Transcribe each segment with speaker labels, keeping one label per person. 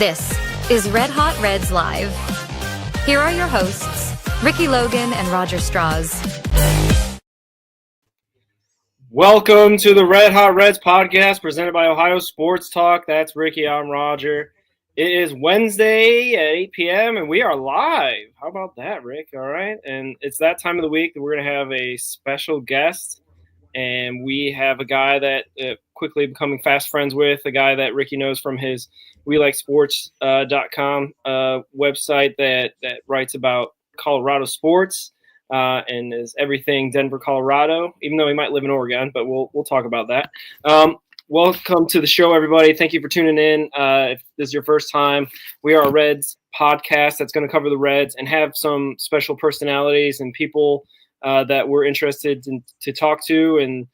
Speaker 1: This is Red Hot Reds Live. Here are your hosts, Ricky Logan and Roger Strauss.
Speaker 2: Welcome to the Red Hot Reds podcast presented by Ohio Sports Talk. That's Ricky. I'm Roger. It is Wednesday at 8 p.m. and we are live. How about that, Rick? All right. And it's that time of the week that we're going to have a special guest. And we have a guy that quickly becoming fast friends with, a guy that Ricky knows from his WeLikeSports.com website that writes about Colorado sports and is everything Denver, Colorado, even though he might live in Oregon, but we'll talk about that. Welcome to the show, everybody. Thank you for tuning in. If this is your first time, we are a Reds podcast that's going to cover the Reds and have some special personalities and people that we're interested to talk to, and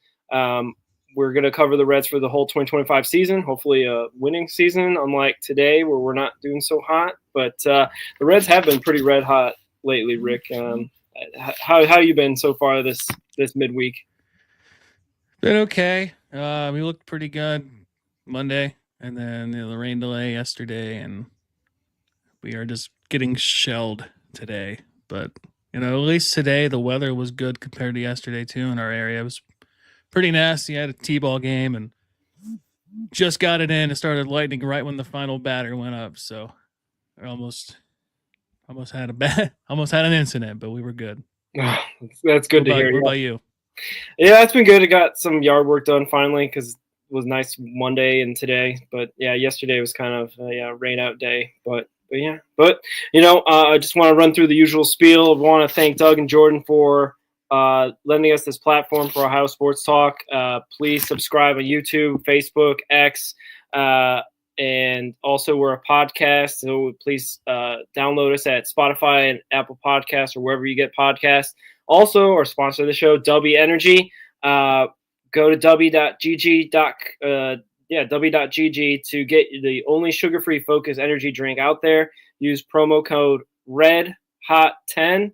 Speaker 2: we're going to cover the Reds for the whole 2025 season, hopefully a winning season, unlike today where we're not doing so hot. But the Reds have been pretty red hot lately, Rick. How you been so far this midweek?
Speaker 3: Been okay. We looked pretty good Monday, and then the rain delay yesterday, and we are just getting shelled today. But at least today the weather was good compared to yesterday too. In our area, it was pretty nasty. I had a t-ball game and just got it in. It started lightning right when the final batter went up, so I almost had an incident, but we were good.
Speaker 2: That's good to hear.
Speaker 3: What about you?
Speaker 2: Yeah, it's been good. I got some yard work done finally because it was nice Monday and today. But yeah, yesterday was kind of a rain out day. But I just want to run through the usual spiel. I want to thank Doug and Jordan for lending us this platform for Ohio Sports Talk. Please subscribe on YouTube, Facebook, X, and also we're a podcast. So please download us at Spotify and Apple Podcasts or wherever you get podcasts. Also, our sponsor of the show, W Energy. Go to w.gg to get the only sugar-free focused energy drink out there. Use promo code REDHOT10.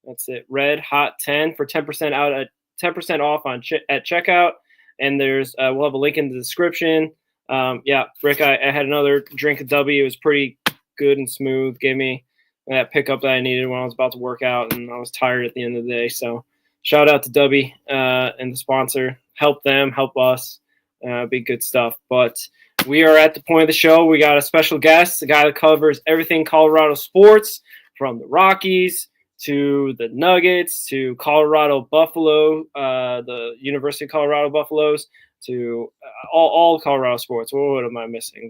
Speaker 2: That's it, REDHOT10 for 10% off at checkout. And there's we'll have a link in the description. Rick, I had another drink of W. It was pretty good and smooth. Gave me that pickup that I needed when I was about to work out, and I was tired at the end of the day. So shout out to W and the sponsor. Help them, help us. Be good stuff. But we are at the point of the show. We got a special guest, a guy that covers everything Colorado sports, from the Rockies to the Nuggets to Colorado Buffalo, the University of Colorado Buffaloes, to all Colorado sports. What am I missing?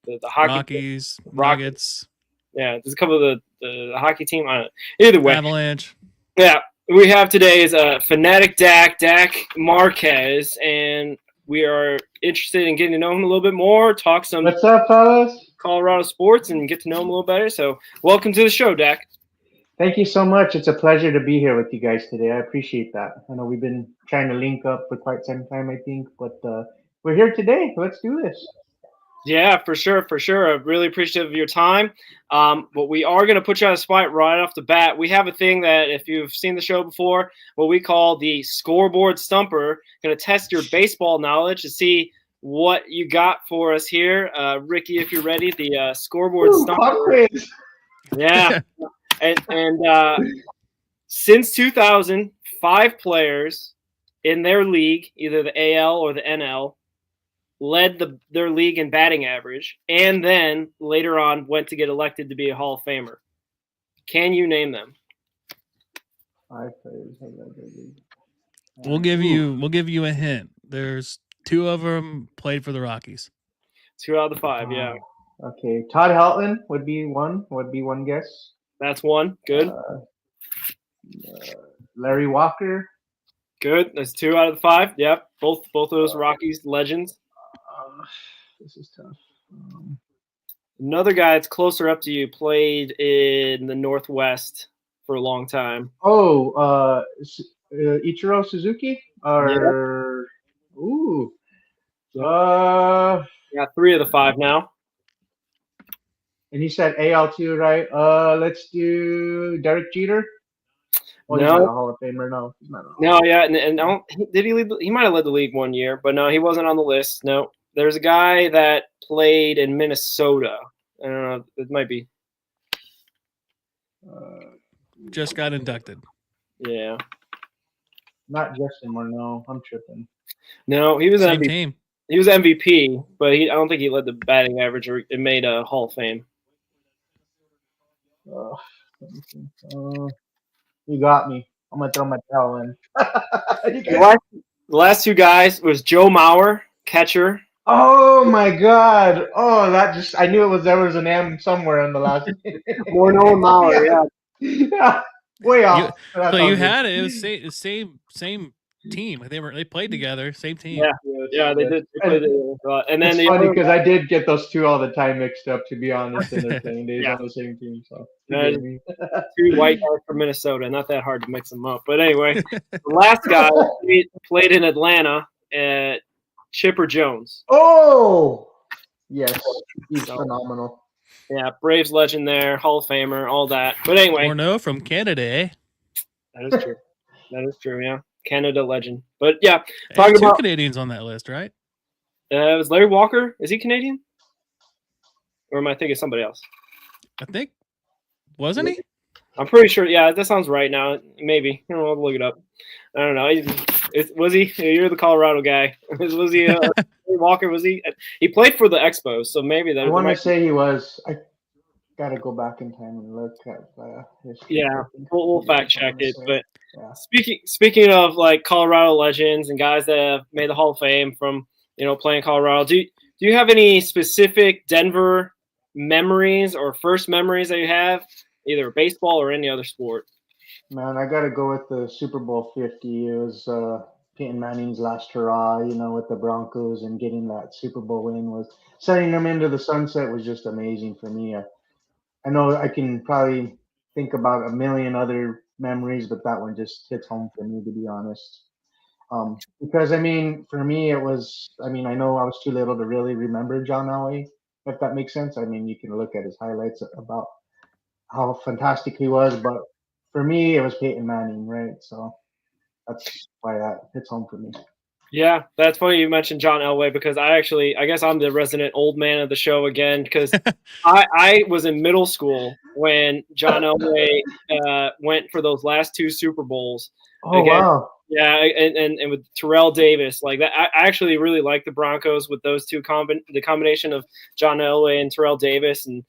Speaker 2: The hockey,
Speaker 3: Rockies, Nuggets.
Speaker 2: Yeah, there's a couple of the hockey team. I don't know. Either way,
Speaker 3: Avalanche.
Speaker 2: Yeah, we have today is FanaticDak, Dak Marquez, and we are interested in getting to know him a little bit more. Talk some.
Speaker 4: What's up, fellas?
Speaker 2: Colorado sports and get to know him a little better. So, welcome to the show, Dak.
Speaker 4: Thank you so much. It's a pleasure to be here with you guys today. I appreciate that. I know we've been trying to link up for quite some time, I think, but we're here today. Let's do this.
Speaker 2: Yeah, for sure. I'm really appreciative of your time. But we are going to put you on the spot right off the bat. We have a thing that, if you've seen the show before, what we call the scoreboard stumper. Going to test your baseball knowledge to see what you got for us here. Ricky, if you're ready, the scoreboard stumper. Yeah. And since 2000, 5 players in their league, either the AL or the NL, led their league in batting average, and then later on went to get elected to be a Hall of Famer. Can you name them?
Speaker 4: 5 players have led their league.
Speaker 3: We'll give you a hint. There's 2 of them played for the Rockies.
Speaker 2: 2 out of the 5, yeah.
Speaker 4: Okay, Todd Helton would be one guess.
Speaker 2: That's one. Good.
Speaker 4: Larry Walker.
Speaker 2: Good. That's 2 out of the 5. Yep. Both of those Rockies legends.
Speaker 4: This is tough.
Speaker 2: Another guy that's closer up to you played in the Northwest for a long time.
Speaker 4: Oh, Ichiro Suzuki? Or
Speaker 2: yep.
Speaker 4: Ooh.
Speaker 2: Got 3 of the 5 now.
Speaker 4: And he said AL too, right? Let's do Derek Jeter. Well,
Speaker 2: no,
Speaker 4: he's not a Hall of Famer. No, he's not.
Speaker 2: No, yeah, and did he lead? He might have led the league one year, but no, he wasn't on the list. No. there's a guy that played in Minnesota. I don't know. It might be.
Speaker 3: Just got inducted.
Speaker 2: Yeah.
Speaker 4: Not Justin Morneau. I'm tripping.
Speaker 2: No, he was
Speaker 3: Same
Speaker 2: MVP.
Speaker 3: team.
Speaker 2: He was MVP, but I don't think he led the batting average or it made a Hall of Fame.
Speaker 4: You got me. I'm gonna throw my towel in.
Speaker 2: The last two guys was Joe Mauer, catcher.
Speaker 4: Oh my God! Oh, that just I knew there was an M somewhere in the last.
Speaker 2: Morneau and Mauer,
Speaker 4: yeah. Way off.
Speaker 3: So you had it. It was same team. They played together. Same team.
Speaker 2: Yeah, they did. They played and then
Speaker 4: it's funny because I did get those two all the time mixed up. To be honest, in their playing days on the same team. So
Speaker 2: two white guys from Minnesota. Not that hard to mix them up. But anyway, the last guy played in Atlanta. Chipper Jones.
Speaker 4: Oh, yes, he's phenomenal.
Speaker 2: Yeah, Braves legend there, Hall of Famer, all that. But anyway,
Speaker 3: Morneau from Canada, eh?
Speaker 2: That is true. That is true. Yeah, Canada legend. But yeah,
Speaker 3: talking about Canadians on that list, right?
Speaker 2: It was Larry Walker. Is he Canadian? Or am I thinking somebody else?
Speaker 3: I think wasn't he?
Speaker 2: I'm pretty sure. Yeah, that sounds right now. Maybe. I'll look it up. I don't know. Was he? You're the Colorado guy. Was he? Walker? Was he? He played for the Expos, so maybe that.
Speaker 4: I want to say he was. I gotta go back in time and look at history.
Speaker 2: Yeah, we'll fact check it. But speaking of like Colorado legends and guys that have made the Hall of Fame from playing Colorado, do you have any specific Denver memories or first memories that you have, either baseball or any other sport?
Speaker 4: Man, I got to go with the Super Bowl 50. It was Peyton Manning's last hurrah, with the Broncos, and getting that Super Bowl win was sending them into the sunset was just amazing for me. I know I can probably think about a million other memories, but that one just hits home for me, to be honest. Because, for me, it was, I know I was too little to really remember John Elway, if that makes sense. You can look at his highlights about how fantastic he was, but for me, it was Peyton Manning, right? So that's why that hits home for me.
Speaker 2: Yeah, that's funny you mentioned John Elway because I guess I'm the resident old man of the show again because I was in middle school when John Elway went for those last two Super Bowls.
Speaker 4: Oh, wow.
Speaker 2: Yeah, and with Terrell Davis, like that, I actually really like the Broncos with those two the combination of John Elway and Terrell Davis, and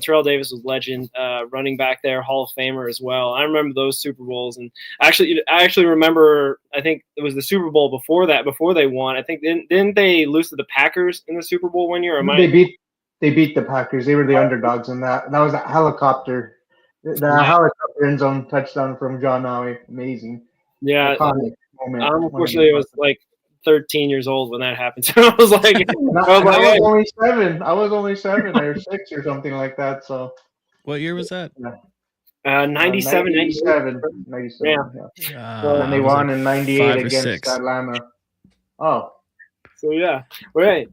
Speaker 2: Terrell Davis was legend, running back there, Hall of Famer as well. I remember those Super Bowls, and I actually remember. I think it was the Super Bowl before they won. I think didn't they lose to the Packers in the Super Bowl one year?
Speaker 4: They beat the Packers. They were the underdogs in that. That was a helicopter. Helicopter end zone touchdown from John Elway. Amazing.
Speaker 2: Yeah.
Speaker 4: Moment.
Speaker 2: Unfortunately, I was like 13 years old when that happened. So I was like,
Speaker 4: I was only 7. I was only 7 or 6 or something like that. So,
Speaker 3: what year was that?
Speaker 2: 97.
Speaker 4: 97. Yeah. And they won in 98 against Atlanta. Oh.
Speaker 2: So yeah, right.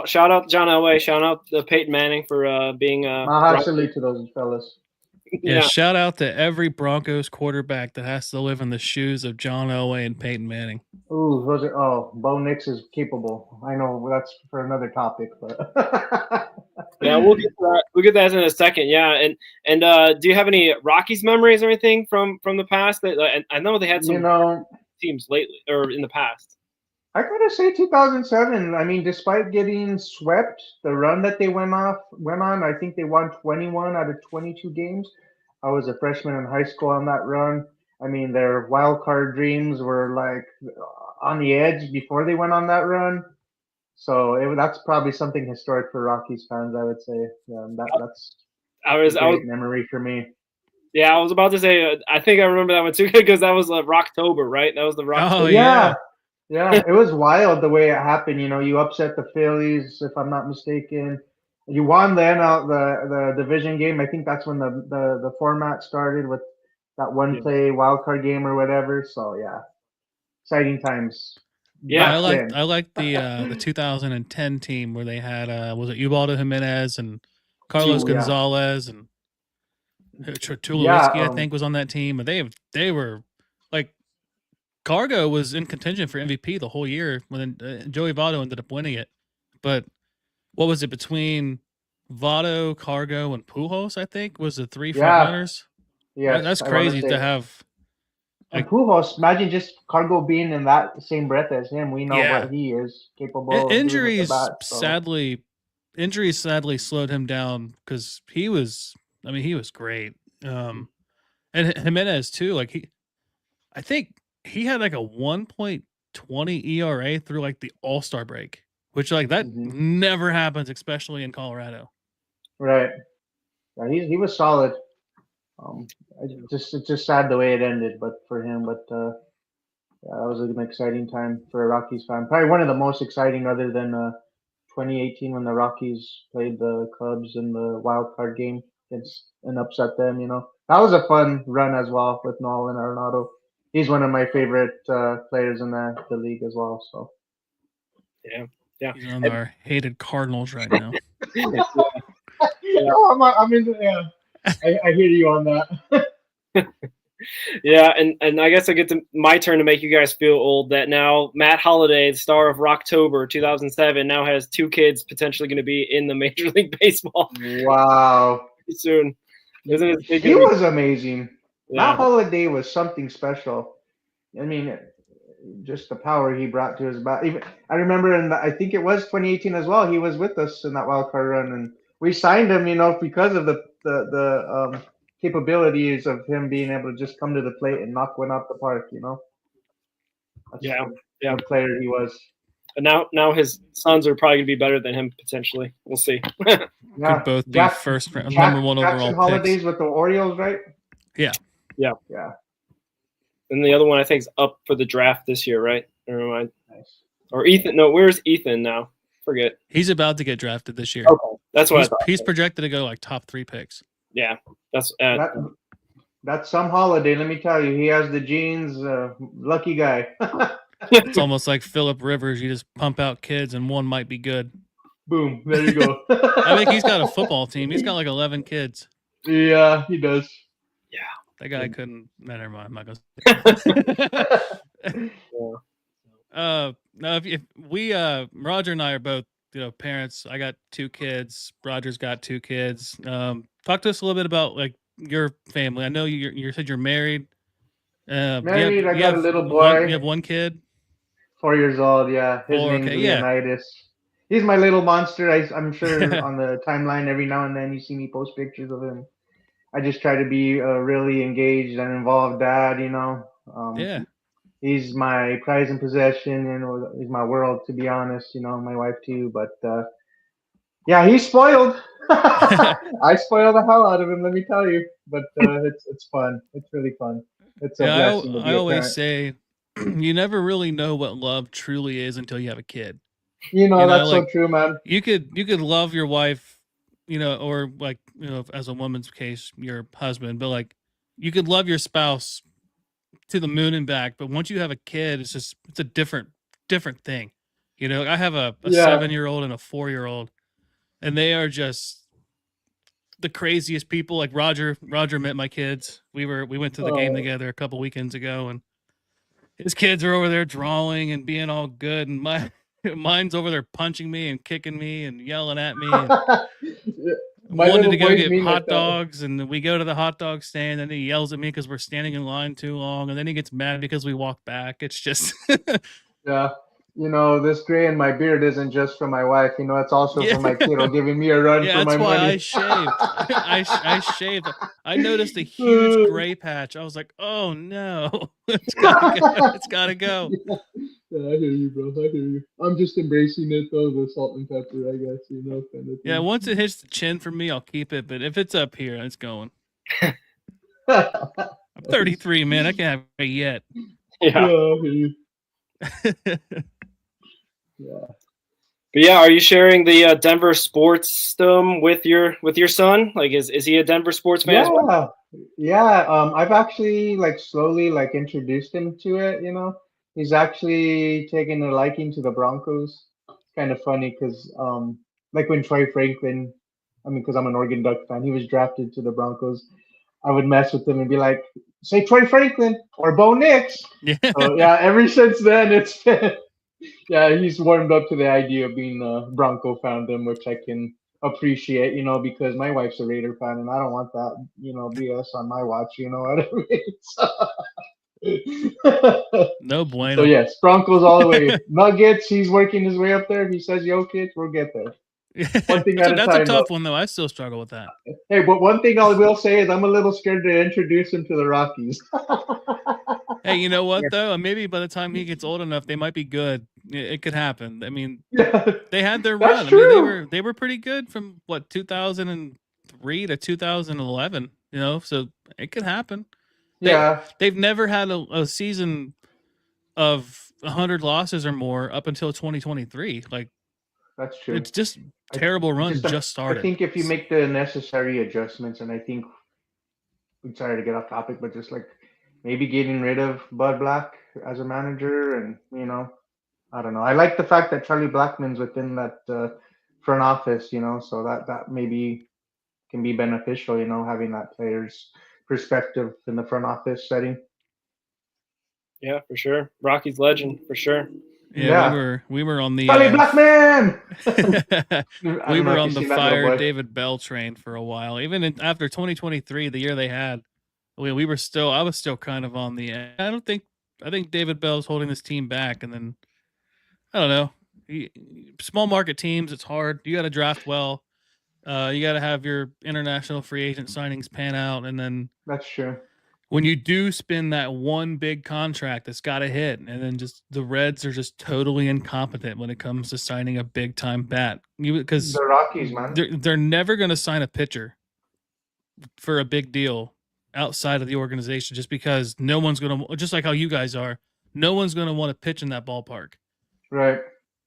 Speaker 2: Shout out John Elway. Shout out to Peyton Manning for being.
Speaker 4: Salute to those fellas.
Speaker 3: Yeah, shout out to every Broncos quarterback that has to live in the shoes of John Elway and Peyton Manning.
Speaker 4: Ooh, Bo Nix is capable. I know that's for another topic, but
Speaker 2: yeah, we'll get to that. We'll get that in a second. Yeah, and do you have any Rockies memories or anything from the past? That I know they had some teams lately or in the past.
Speaker 4: I gotta say 2007. Despite getting swept, the run that they went on, I think they won 21 out of 22 games. I was a freshman in high school on that run. Their wild card dreams were like on the edge before they went on that run. So that's probably something historic for Rockies fans, I would say. That's a great memory for me.
Speaker 2: Yeah, I was about to say, I think I remember that one too because that was Rocktober, right? That was the Rocktober.
Speaker 3: Oh, yeah.
Speaker 4: Yeah, it was wild the way it happened. You upset the Phillies, if I'm not mistaken. You won the the division game. I think that's when the format started with that one play wild card game or whatever. So yeah, exciting times.
Speaker 3: Yeah, I like the 2010 team where they had was it Ubaldo Jimenez and Carlos Gonzalez and Tulowitzki, I think was on that team. And they were like. Cargo was in contention for MVP the whole year when Joey Votto ended up winning it. but what was it between Votto, Cargo, and Pujols? I think was the 3 front runners.
Speaker 4: Yes,
Speaker 3: that's
Speaker 4: I wanna
Speaker 3: crazy
Speaker 4: say.
Speaker 3: to have.
Speaker 4: And Pujols, imagine just Cargo being in that same breath as him. We know what he is capable of doing with the bat. So.
Speaker 3: Injuries sadly slowed him down because he was great. And Jimenez too. Like I think he had like a 1.20 ERA through like the All-Star break, which like that never happens, especially in Colorado.
Speaker 4: Right. Yeah, he was solid. It's just sad the way it ended, but for him, yeah, that was an exciting time for a Rockies fan. Probably one of the most exciting, other than 2018 when the Rockies played the Cubs in the wild card game and upset them. That was a fun run as well with Nolan Arenado. He's one of my favorite players in the league as well. So
Speaker 2: yeah,
Speaker 3: he's on our hated Cardinals right now.
Speaker 4: I'm in. Yeah, I hear you on that.
Speaker 2: Yeah, and I guess I get my turn to make you guys feel old. That now Matt Holliday, the star of Rocktober 2007, now has 2 kids potentially going to be in the Major League Baseball.
Speaker 4: Wow!
Speaker 2: Soon, isn't it?
Speaker 4: He was amazing.
Speaker 2: Yeah.
Speaker 4: Matt Holliday was something special. I mean, just the power he brought to his bat. Even I remember, I think it was 2018 as well. He was with us in that wild card run, and we signed him, because of the capabilities of him being able to just come to the plate and knock one out the park. That's the player he was.
Speaker 2: And now his sons are probably going to be better than him potentially. We'll see.
Speaker 3: Could both be first round, number 1 overall
Speaker 4: Jackson
Speaker 3: picks.
Speaker 4: Holidays with the Orioles, right?
Speaker 3: Yeah.
Speaker 2: And the other one I think is up for the draft this year, right? Never mind.
Speaker 4: Nice.
Speaker 2: Or Ethan? No, where's Ethan now? Forget.
Speaker 3: He's about to get drafted this year.
Speaker 2: Okay, that's what I thought.
Speaker 3: He's projected to go like top 3 picks.
Speaker 2: Yeah, that's
Speaker 4: some Holiday. Let me tell you, he has the genes. Lucky guy.
Speaker 3: It's almost like Phillip Rivers. You just pump out kids, and one might be good.
Speaker 4: Boom! There you go.
Speaker 3: I think he's got a football team. He's got like 11 kids.
Speaker 4: Yeah, he does.
Speaker 2: Yeah,
Speaker 3: that guy couldn't. No, never mind. I'm not gonna. No, if we Roger and I are both parents. I got 2 kids. Roger's got 2 kids. Talk to us a little bit about like your family. I know you said you're married.
Speaker 4: Married. I got a little boy.
Speaker 3: You have 1 kid.
Speaker 4: 4 years old. Yeah, his name's Leonidas. He's my little monster. I'm sure on the timeline every now and then you see me post pictures of him. I just try to be a really engaged and involved dad.
Speaker 3: Yeah.
Speaker 4: He's my prize and possession, and he's my world, to be honest. My wife too, but yeah, he's spoiled. I spoil the hell out of him, let me tell you. But it's fun. It's really fun. It's a blessing to be
Speaker 3: I always say, you never really know what love truly is until you have a kid.
Speaker 4: That's so true, man.
Speaker 3: You could love your wife, or like as a woman's case, your husband, but like you could love your spouse to the moon and back, but once you have a kid, it's a different thing. I have a 7-year-old and a 4-year-old, and they are just the craziest people. Like Roger met my kids. We went to the game together a couple weekends ago, and his kids are over there drawing and being all good, and mine's over there punching me and kicking me and yelling at me. And wanted to go get hot dogs, and we go to the hot dog stand, and he yells at me because we're standing in line too long, and then he gets mad because we walk back. It's just
Speaker 4: yeah. This gray in my beard isn't just for my wife. It's also for my kiddo giving me a run for my money.
Speaker 3: That's why I shaved. I shaved. I noticed a huge gray patch. I was like, oh no, it's gotta go.
Speaker 4: Yeah, I hear you, bro. I hear you. I'm just embracing it though, the salt and pepper, I guess, kind of thing.
Speaker 3: Yeah, once it hits the chin for me, I'll keep it. But if it's up here, it's going. I'm 33, man. I can't have it yet.
Speaker 2: Yeah.
Speaker 4: I hear you.
Speaker 2: Yeah. But yeah, are you sharing the Denver sports with your son? Like, is he a Denver sports fan?
Speaker 4: Yeah,
Speaker 2: as well?
Speaker 4: Yeah. I've actually slowly introduced him to it. He's actually taken a liking to the Broncos. It's kind of funny because when Troy Franklin, because I'm an Oregon Duck fan, he was drafted to the Broncos. I would mess with him and be like, say Troy Franklin or Bo Nix.
Speaker 3: Yeah.
Speaker 4: So yeah, ever since then it's been Yeah, he's warmed up to the idea of being a Bronco fandom, which I can appreciate, because my wife's a Raider fan, and I don't want that, BS on my watch. You know what I mean?
Speaker 3: No
Speaker 4: So
Speaker 3: bueno.
Speaker 4: yes, Broncos all the way. Nuggets, he's working his way up there. If he says Jokic, we'll get there. One thing at a
Speaker 3: That's a
Speaker 4: time, though.
Speaker 3: tough one, though. I still struggle with that.
Speaker 4: Hey, but one thing I will say is I'm a little scared to introduce him to the Rockies.
Speaker 3: Hey, you know what, though? Maybe by the time he gets old enough, they might be good. It could happen. I mean,
Speaker 4: Yeah,
Speaker 3: they had their
Speaker 4: that's
Speaker 3: run. I
Speaker 4: true.
Speaker 3: mean, they were pretty good from, 2003 to 2011, so it could happen.
Speaker 4: Yeah,
Speaker 3: They've never had a season of 100 losses or more up until 2023. Like,
Speaker 4: that's true.
Speaker 3: it's just terrible run just
Speaker 4: I
Speaker 3: started.
Speaker 4: think if you make the necessary adjustments, and I think, I'm sorry to get off topic, but just like maybe getting rid of Bud Black as a manager, and I don't know. I like the fact that Charlie Blackman's within that front office, so that maybe can be beneficial, having that player's perspective in the front office setting.
Speaker 2: Yeah, for sure. Rocky's legend, for sure.
Speaker 3: Yeah. we were on the
Speaker 4: Charlie Blackman.
Speaker 3: we were on the fire David Bell train for a while. Even after 2023, the year they had, I was still kind of on the. I think David Bell's holding this team back, and then I don't know. Small market teams, it's hard. You got to draft well. You got to have your international free agent signings pan out, and then
Speaker 4: that's true.
Speaker 3: When you do spin that one big contract that's got to hit, and then just the Reds are just totally incompetent when it comes to signing a big time bat. Because
Speaker 4: the Rockies, man,
Speaker 3: they're never going to sign a pitcher for a big deal outside of the organization, just because no one's going to, just like how you guys are, no one's going to want to pitch in that ballpark.
Speaker 4: Right.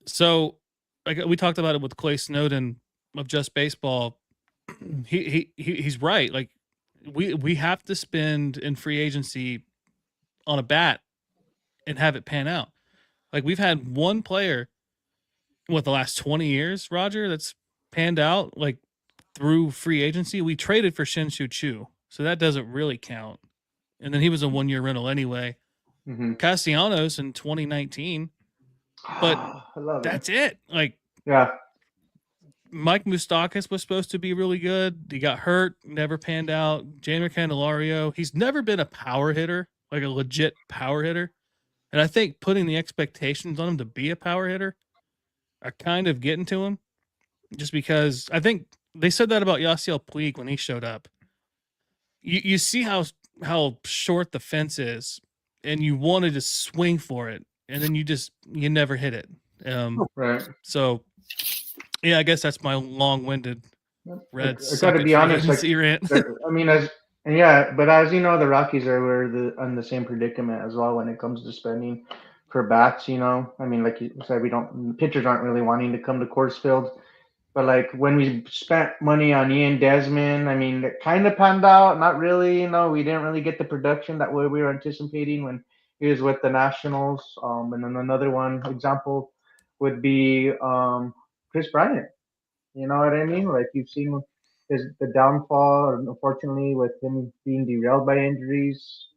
Speaker 3: So, like we talked about it with Clay Snowden of Just Baseball. He's right. Like, we have to spend in free agency on a bat and have it pan out. Like, we've had one player the last 20 years, Roger, that's panned out like through free agency. We traded for Shin-Soo Choo, so that doesn't really count. And then he was a 1-year rental anyway.
Speaker 4: Mm-hmm.
Speaker 3: Castellanos in 2019, but that's it. Like,
Speaker 4: yeah.
Speaker 3: Mike Moustakas was supposed to be really good. He got hurt, never panned out. Jeimer Candelario, he's never been a power hitter, like a legit power hitter. And I think putting the expectations on him to be a power hitter are kind of getting to him. Just because I think they said that about Yasiel Puig when he showed up. You see how short the fence is, and you wanted to swing for it, and then you never hit it.
Speaker 4: Right.
Speaker 3: So, yeah, I guess that's my long-winded Reds.
Speaker 4: I got to be honest,
Speaker 3: rant.
Speaker 4: I mean, but the Rockies are on the same predicament as well when it comes to spending for bats. I mean, like you said, pitchers aren't really wanting to come to Coors Field, but like when we spent money on Ian Desmond, I mean, it kind of panned out. Not really, we didn't really get the production that we were anticipating when he was with the Nationals. And then another example would be Chris Bryant. You know what I mean? Like, you've seen the downfall, unfortunately, with him being derailed by injuries.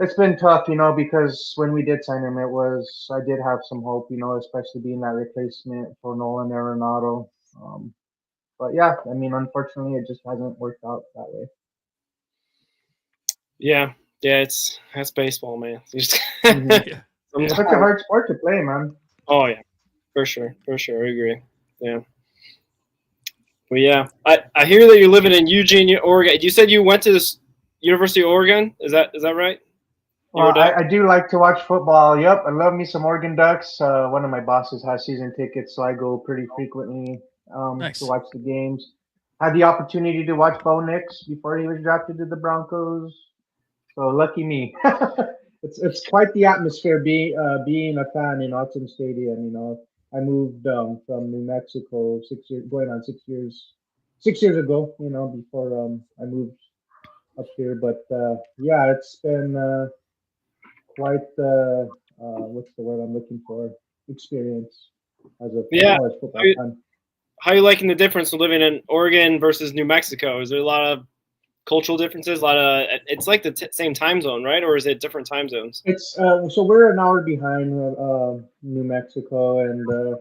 Speaker 4: It's been tough, because when we did sign him, I did have some hope, especially being that replacement for Nolan Arenado. But yeah, I mean, unfortunately, it just hasn't worked out that way.
Speaker 2: Yeah, that's baseball, man.
Speaker 4: It's such a hard sport to play, man.
Speaker 2: Oh yeah, for sure, I agree. Yeah. But yeah, I hear that you're living in Eugene, Oregon. You said you went to this University of Oregon. Is that right?
Speaker 4: Well, I do like to watch football. Yep, I love me some Oregon Ducks. One of my bosses has season tickets, so I go pretty frequently
Speaker 3: Nice.
Speaker 4: to watch the games. Had the opportunity to watch Bo Nix before he was drafted to the Broncos. So lucky me. It's quite the atmosphere being a fan in Autzen Stadium. I moved from New Mexico 6 years, going on 6 years, 6 years ago. Before I moved up here. But yeah, it's been quite the what's the word I'm looking for? Experience as a football fan.
Speaker 2: How are you liking the difference of living in Oregon versus New Mexico? Is there a lot of cultural differences? A lot of it's like the same time zone, right? Or is it different time zones?
Speaker 4: It's so we're an hour behind New Mexico, and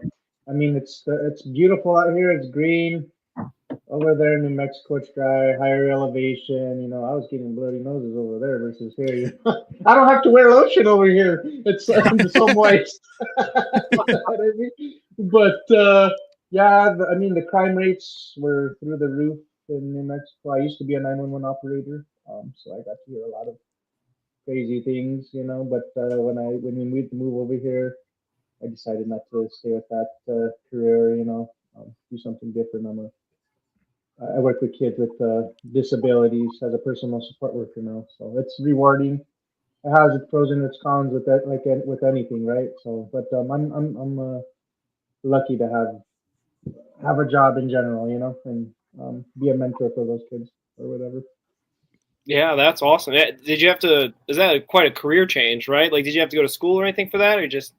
Speaker 4: I mean it's beautiful out here. It's green. Over there in New Mexico, it's dry, higher elevation. You know, I was getting bloody noses over there versus here. You know? I don't have to wear lotion over here. It's so moist. You know what I mean? But yeah, I mean the crime rates were through the roof in New Mexico. I used to be a 911 operator, so I got to hear a lot of crazy things, you know. But when we move over here, I decided not to stay with that career, you know, do something different. I work with kids with disabilities as a personal support worker now, so it's rewarding. It has its pros and its cons with that, like with anything, right? So, but I'm lucky to have a job in general, you know, and be a mentor for those kids or whatever.
Speaker 2: Yeah, that's awesome. Did you have to? Is that quite a career change, right? Like, did you have to go to school or anything for that, or just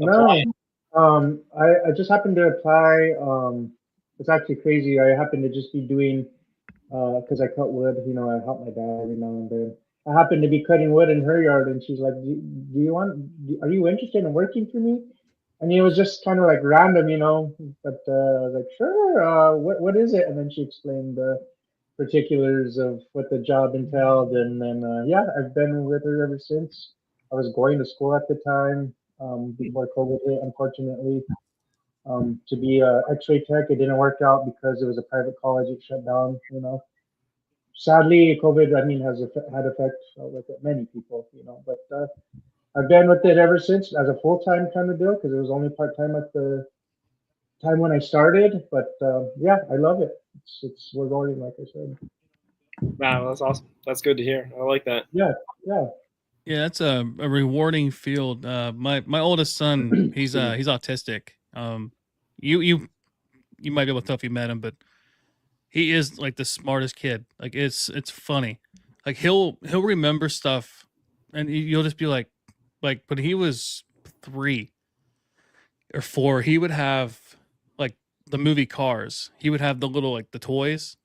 Speaker 2: apply?
Speaker 4: No, I just happened to apply. It's actually crazy. I happened to just be doing because I cut wood. You know, I help my dad every now and then. I happened to be cutting wood in her yard, and she's like, "Do you want? Are you interested in working for me?" And it was just kind of like random, you know. But like, sure. What is it? And then she explained the particulars of what the job entailed, and then yeah, I've been with her ever since. I was going to school at the time before COVID hit, unfortunately. To be a X-ray tech, it didn't work out because it was a private college. It shut down, you know. Sadly, COVID, I mean, has had effects with many people, you know. But I've been with it ever since as a full-time kind of deal because it was only part-time at the time when I started. But yeah, I love it. It's rewarding, like I said.
Speaker 2: Wow, that's awesome. That's good to hear. I like that.
Speaker 4: Yeah, yeah.
Speaker 3: Yeah, that's a rewarding field. My oldest son, he's autistic. You might be able to tell if you met him, but he is like the smartest kid. Like it's funny. Like he'll remember stuff, and you'll just be like, when he was 3 or 4, he would have like the movie Cars. He would have the little like the toys,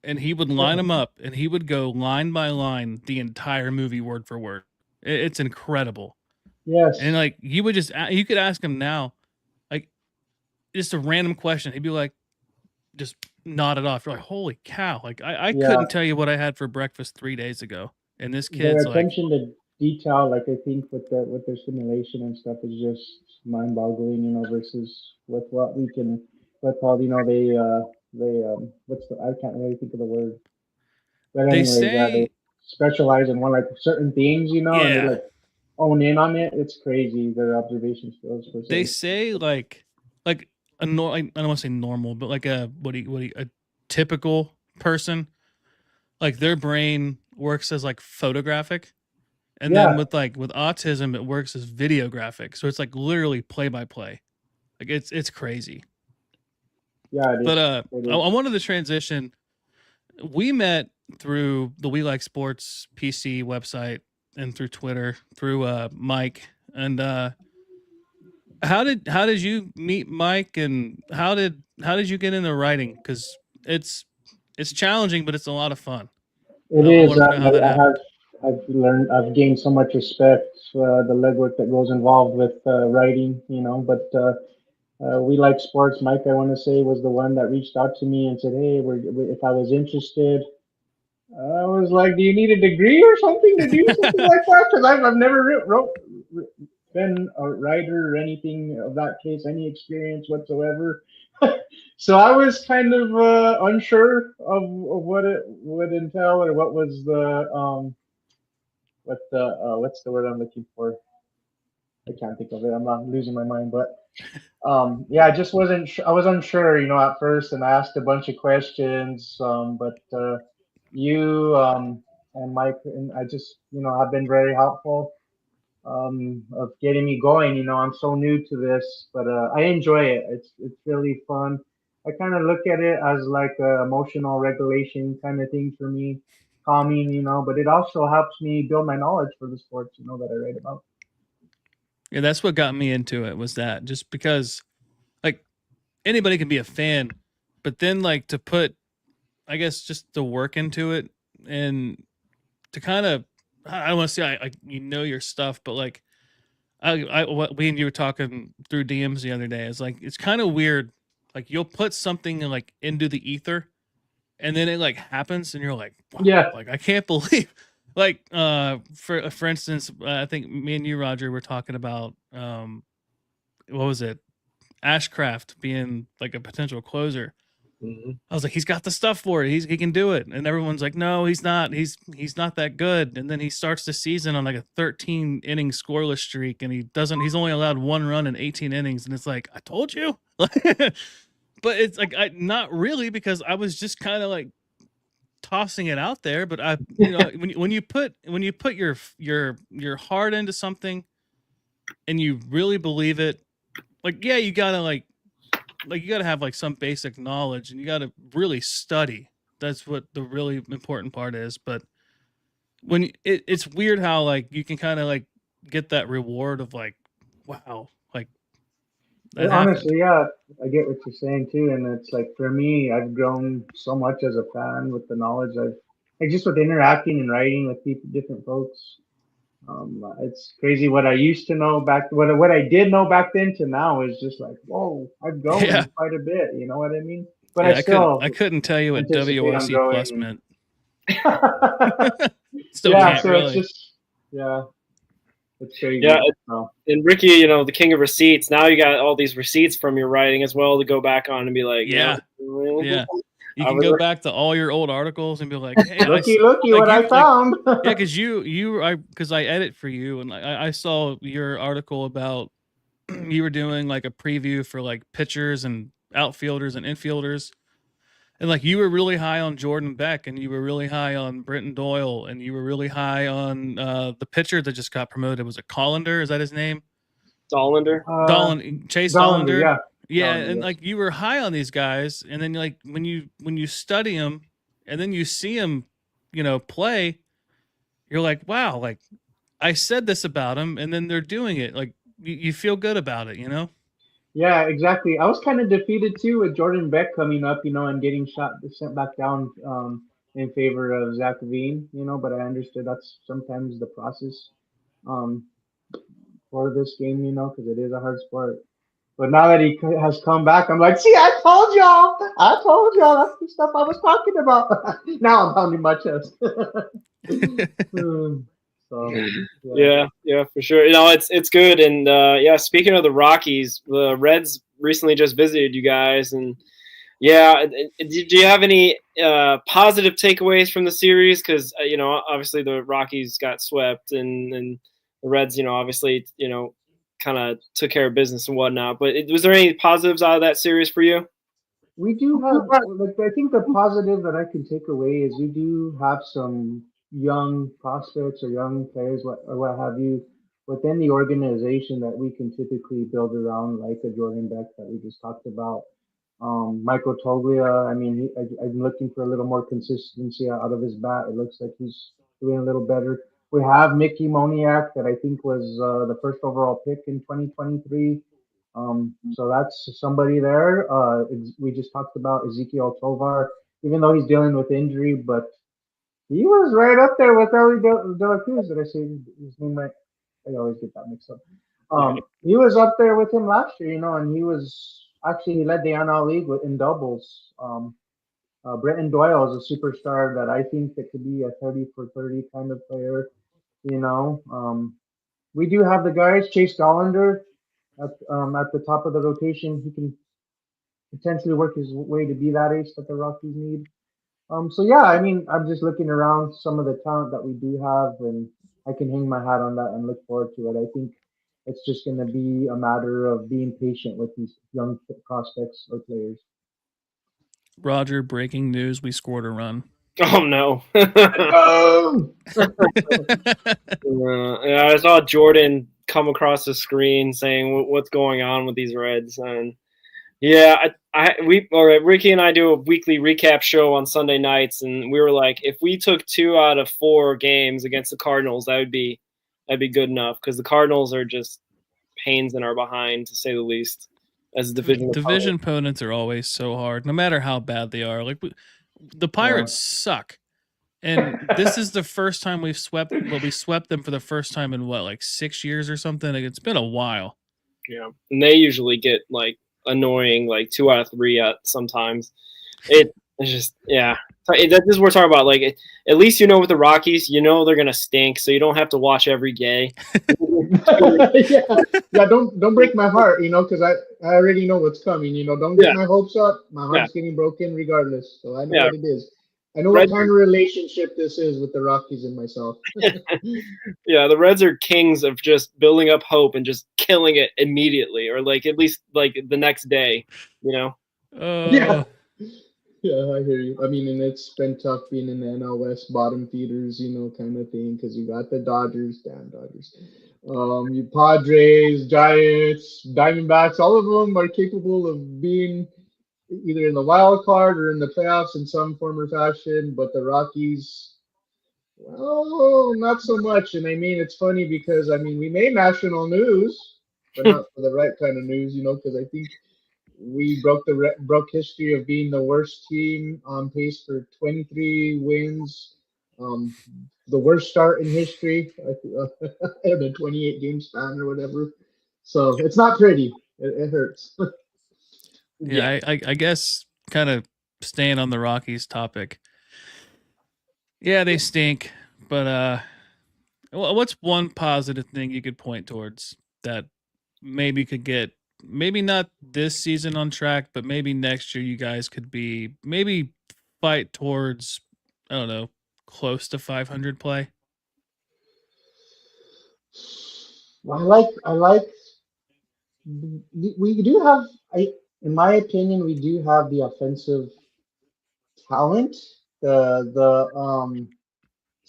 Speaker 3: and he would line them up, and he would go line by line the entire movie word for word. It's incredible.
Speaker 4: Yes.
Speaker 3: And like you could ask him now, like just a random question. He'd be like, just nod it off. You're like, holy cow! Like I couldn't tell you what I had for breakfast 3 days ago, and this kid's
Speaker 4: their attention to detail, like I think with their simulation and stuff is just mind-boggling, you know, versus with what we can, with all, you know, they what's the I can't really think of the word, but
Speaker 3: they
Speaker 4: anyway, yeah, they
Speaker 3: say.
Speaker 4: specialize in one like certain things, you know, and they
Speaker 3: Yeah,
Speaker 4: like own in on it. It's crazy their observation skills. Per
Speaker 3: they
Speaker 4: se.
Speaker 3: say like I don't want to say normal, but like a a typical person, like their brain works as like photographic, and then
Speaker 4: Yeah,
Speaker 3: with autism it works as videographic, so it's like literally play by play. Like it's crazy.
Speaker 4: yeah, it
Speaker 3: But
Speaker 4: is. It
Speaker 3: I
Speaker 4: is.
Speaker 3: wanted to transition. We met through the We Like Sports PC website and through Twitter through Mike. And how did you meet Mike, and how did you get into writing? Because it's challenging, but it's a lot of fun.
Speaker 4: It
Speaker 3: I
Speaker 4: is.
Speaker 3: wanted to know how that happened.
Speaker 4: I've learned. I've gained so much respect for the legwork that goes involved with writing. You know, but we like sports. Mike, I want to say, was the one that reached out to me and said, "Hey, if I was interested." I was like, "Do you need a degree or something to do something like that?" Because I've never been a writer or anything of that case, any experience whatsoever. So I was kind of unsure of what it would entail or what was the what's the word I'm looking for? I can't think of it. I'm not losing my mind, but yeah, I just wasn't. I was unsure, you know, at first, and I asked a bunch of questions. But you and Mike and I just, you know, have been very helpful of getting me going. You know, I'm so new to this, but I enjoy it. It's really fun. I kind of look at it as like a emotional regulation kind of thing for me, calming. You know, but it also helps me build my knowledge for the sports. You know, that I write about.
Speaker 3: Yeah, that's what got me into it, was that just because like anybody can be a fan, but then like to put, I guess, just the work into it, and to kind of, I don't want to say you know your stuff, but like what we and you were talking through DMs the other day is like it's kind of weird. Like you'll put something like into the ether, and then it like happens, and you're like, wow,
Speaker 4: Yeah.
Speaker 3: like I can't believe. Like for instance, I think me and you, Roger, were talking about what was it, Ashcraft being like a potential closer. I was like, he's got the stuff for it. He can do it. And everyone's like, no, he's not. He's not that good. And then he starts the season on like a 13 inning scoreless streak, and he's only allowed 1 run in 18 innings. And it's like, I told you. But it's like not really, because I was just kind of like tossing it out there. But when you put your heart into something and you really believe it, like, yeah, you gotta you got to have like some basic knowledge, and you got to really study. That's what the really important part is. But when it's weird how like you can kind of like get that reward of like, wow, like that
Speaker 4: Honestly,
Speaker 3: happened.
Speaker 4: yeah, I get what you're saying too, and it's like for me, I've grown so much as a fan with the knowledge I've like just with interacting and writing with people, different folks. It's crazy what I used to know what I did know back then to now is just like, whoa, I've
Speaker 3: Yeah,
Speaker 4: grown quite a bit. You know what I mean? But I
Speaker 3: yeah.
Speaker 4: still
Speaker 3: I couldn't tell you what
Speaker 4: anticipate I'm
Speaker 3: WOC plus
Speaker 4: growing.
Speaker 3: meant. Still
Speaker 4: Yeah,
Speaker 3: can't
Speaker 4: so it's
Speaker 3: really.
Speaker 4: just yeah, it's
Speaker 2: Yeah,
Speaker 4: crazy. So.
Speaker 2: and Ricky, you know, the king of receipts. Now you got all these receipts from your writing as well to go back on and be like,
Speaker 3: Yeah,
Speaker 2: yeah,
Speaker 3: yeah. You
Speaker 2: I
Speaker 3: can
Speaker 2: was
Speaker 3: go back to all your old articles and be like, hey,
Speaker 4: Looky,
Speaker 3: like
Speaker 4: what I
Speaker 3: you like.
Speaker 4: found.
Speaker 3: Yeah, because because I edit for you, and I saw your article about you were doing like a preview for like pitchers and outfielders and infielders, and like you were really high on Jordan Beck, and you were really high on Brenton Doyle, and you were really high on the pitcher that just got promoted. Was it Collender? Is that his name?
Speaker 2: Dollander.
Speaker 3: Chase
Speaker 4: Dollander,
Speaker 3: Dollander.
Speaker 4: yeah.
Speaker 3: Yeah,
Speaker 4: Dollander,
Speaker 3: and
Speaker 4: yes.
Speaker 3: like you were high on these guys, and then like when you study them, and then you see them, play, you're like, wow, like I said this about them, and then they're doing it. Like you feel good about it,
Speaker 4: Yeah, exactly. I was kind of defeated too with Jordan Beck coming up, and getting sent back down in favor of Zach Veen, but I understood that's sometimes the process um, for this game, because it is a hard sport. But now that he has come back, I'm like, see, I told y'all. I told y'all. That's the stuff I was talking about. Now I'm pounding my chest. So, yeah.
Speaker 2: Yeah, for sure. You know, it's good. And yeah, speaking of the Rockies, the Reds recently just visited you guys, and yeah, do you have any positive takeaways from the series? Because obviously the Rockies got swept, and the Reds, obviously, kind of took care of business and whatnot. But was there any positives out of that series for you?
Speaker 4: We do have, like, I think the positive that I can take away is we do have some young prospects or young players, or what have you, within the organization that we can typically build around, like a Jordan Beck that we just talked about. Michael Toglia, I mean, I'm looking for a little more consistency out of his bat. It looks like he's doing a little better. We have Mickey Moniak, that I think was the first overall pick in 2023. So that's somebody there. We just talked about Ezekiel Tovar, even though he's dealing with injury, but he was right up there with Elly De La Cruz. Did I say his name right? I always get that mixed up. He was up there with him last year, and he led the NL League in doubles. Brenton Doyle is a superstar that I think that could be a 30 for 30 kind of player. We do have the guys, Chase Dollander at the top of the rotation. He can potentially work his way to be that ace that the Rockies need. So yeah, I mean, I'm just looking around some of the talent that we do have, and I can hang my hat on that and look forward to it. I think it's just going to be a matter of being patient with these young prospects or players.
Speaker 3: Roger, breaking news: we scored a run.
Speaker 2: Oh no!
Speaker 4: Oh!
Speaker 2: Yeah, I saw Jordan come across the screen saying, "What's going on with these Reds?" And yeah, Ricky and I do a weekly recap show on Sunday nights, and we were like, if we took 2 out of 4 games against the Cardinals, that'd be good enough, because the Cardinals are just pains in our behind, to say the least. As a
Speaker 3: division opponents are always so hard, no matter how bad they are. Like the Pirates suck, And this is the first time we swept them for the first time in what, like 6 years or something? Like, it's been a while.
Speaker 2: Yeah, and they usually get like annoying, like 2 out of 3 sometimes. It's just this is what we're talking about. Like, at least with the Rockies, they're gonna stink, so you don't have to watch every day.
Speaker 4: yeah. Don't break my heart, because I already know what's coming. Don't get my hopes up. My heart's getting broken regardless. So I know what it is. I know what kind of relationship this is with the Rockies and myself.
Speaker 2: Yeah, the Reds are kings of just building up hope and just killing it immediately, or like at least like the next day.
Speaker 4: Yeah, I hear you. I mean, and it's been tough being in the NL West bottom feeders, kind of thing, because you got the Dodgers, damn Dodgers, you Padres, Giants, Diamondbacks, all of them are capable of being either in the wild card or in the playoffs in some form or fashion, but the Rockies, well, not so much. And I mean, it's funny because we made national news, but not for the right kind of news, because I think we broke history of being the worst team on pace for 23 wins, the worst start in history in a 28 game span or whatever. So it's not pretty. It hurts.
Speaker 3: Yeah, I guess kind of staying on the Rockies topic. Yeah, they stink, but what's one positive thing you could point towards that maybe could get, maybe not this season on track, but maybe next year you guys could maybe fight towards, I don't know, close to 500 play?
Speaker 4: Well, I like we do have, in my opinion, we do have the offensive talent. So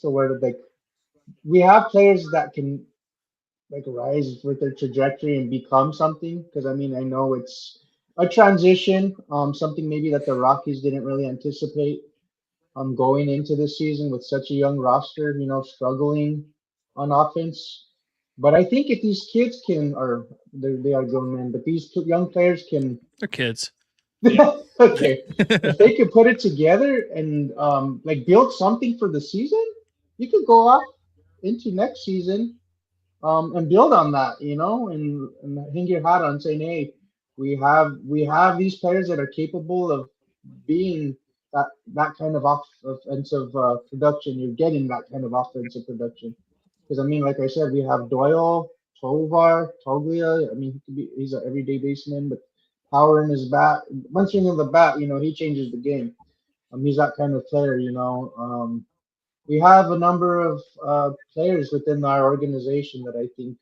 Speaker 4: where like we have players that can like rise with their trajectory and become something. Because I know it's a transition, something maybe that the Rockies didn't really anticipate going into this season with such a young roster, struggling on offense. But I think if these kids can, or they are grown men, but these young players can.
Speaker 3: They're kids.
Speaker 4: Okay, if they could put it together and like build something for the season, you could go off into next season and build on that, and hang your hat on saying, hey, we have these players that are capable of being that kind of offensive production. You're getting that kind of offensive production because like I said, we have Doyle, Tovar, Toglia. He's an everyday baseman, but power in his bat. One swing of the bat, he changes the game. He's that kind of player, we have a number of players within our organization that I think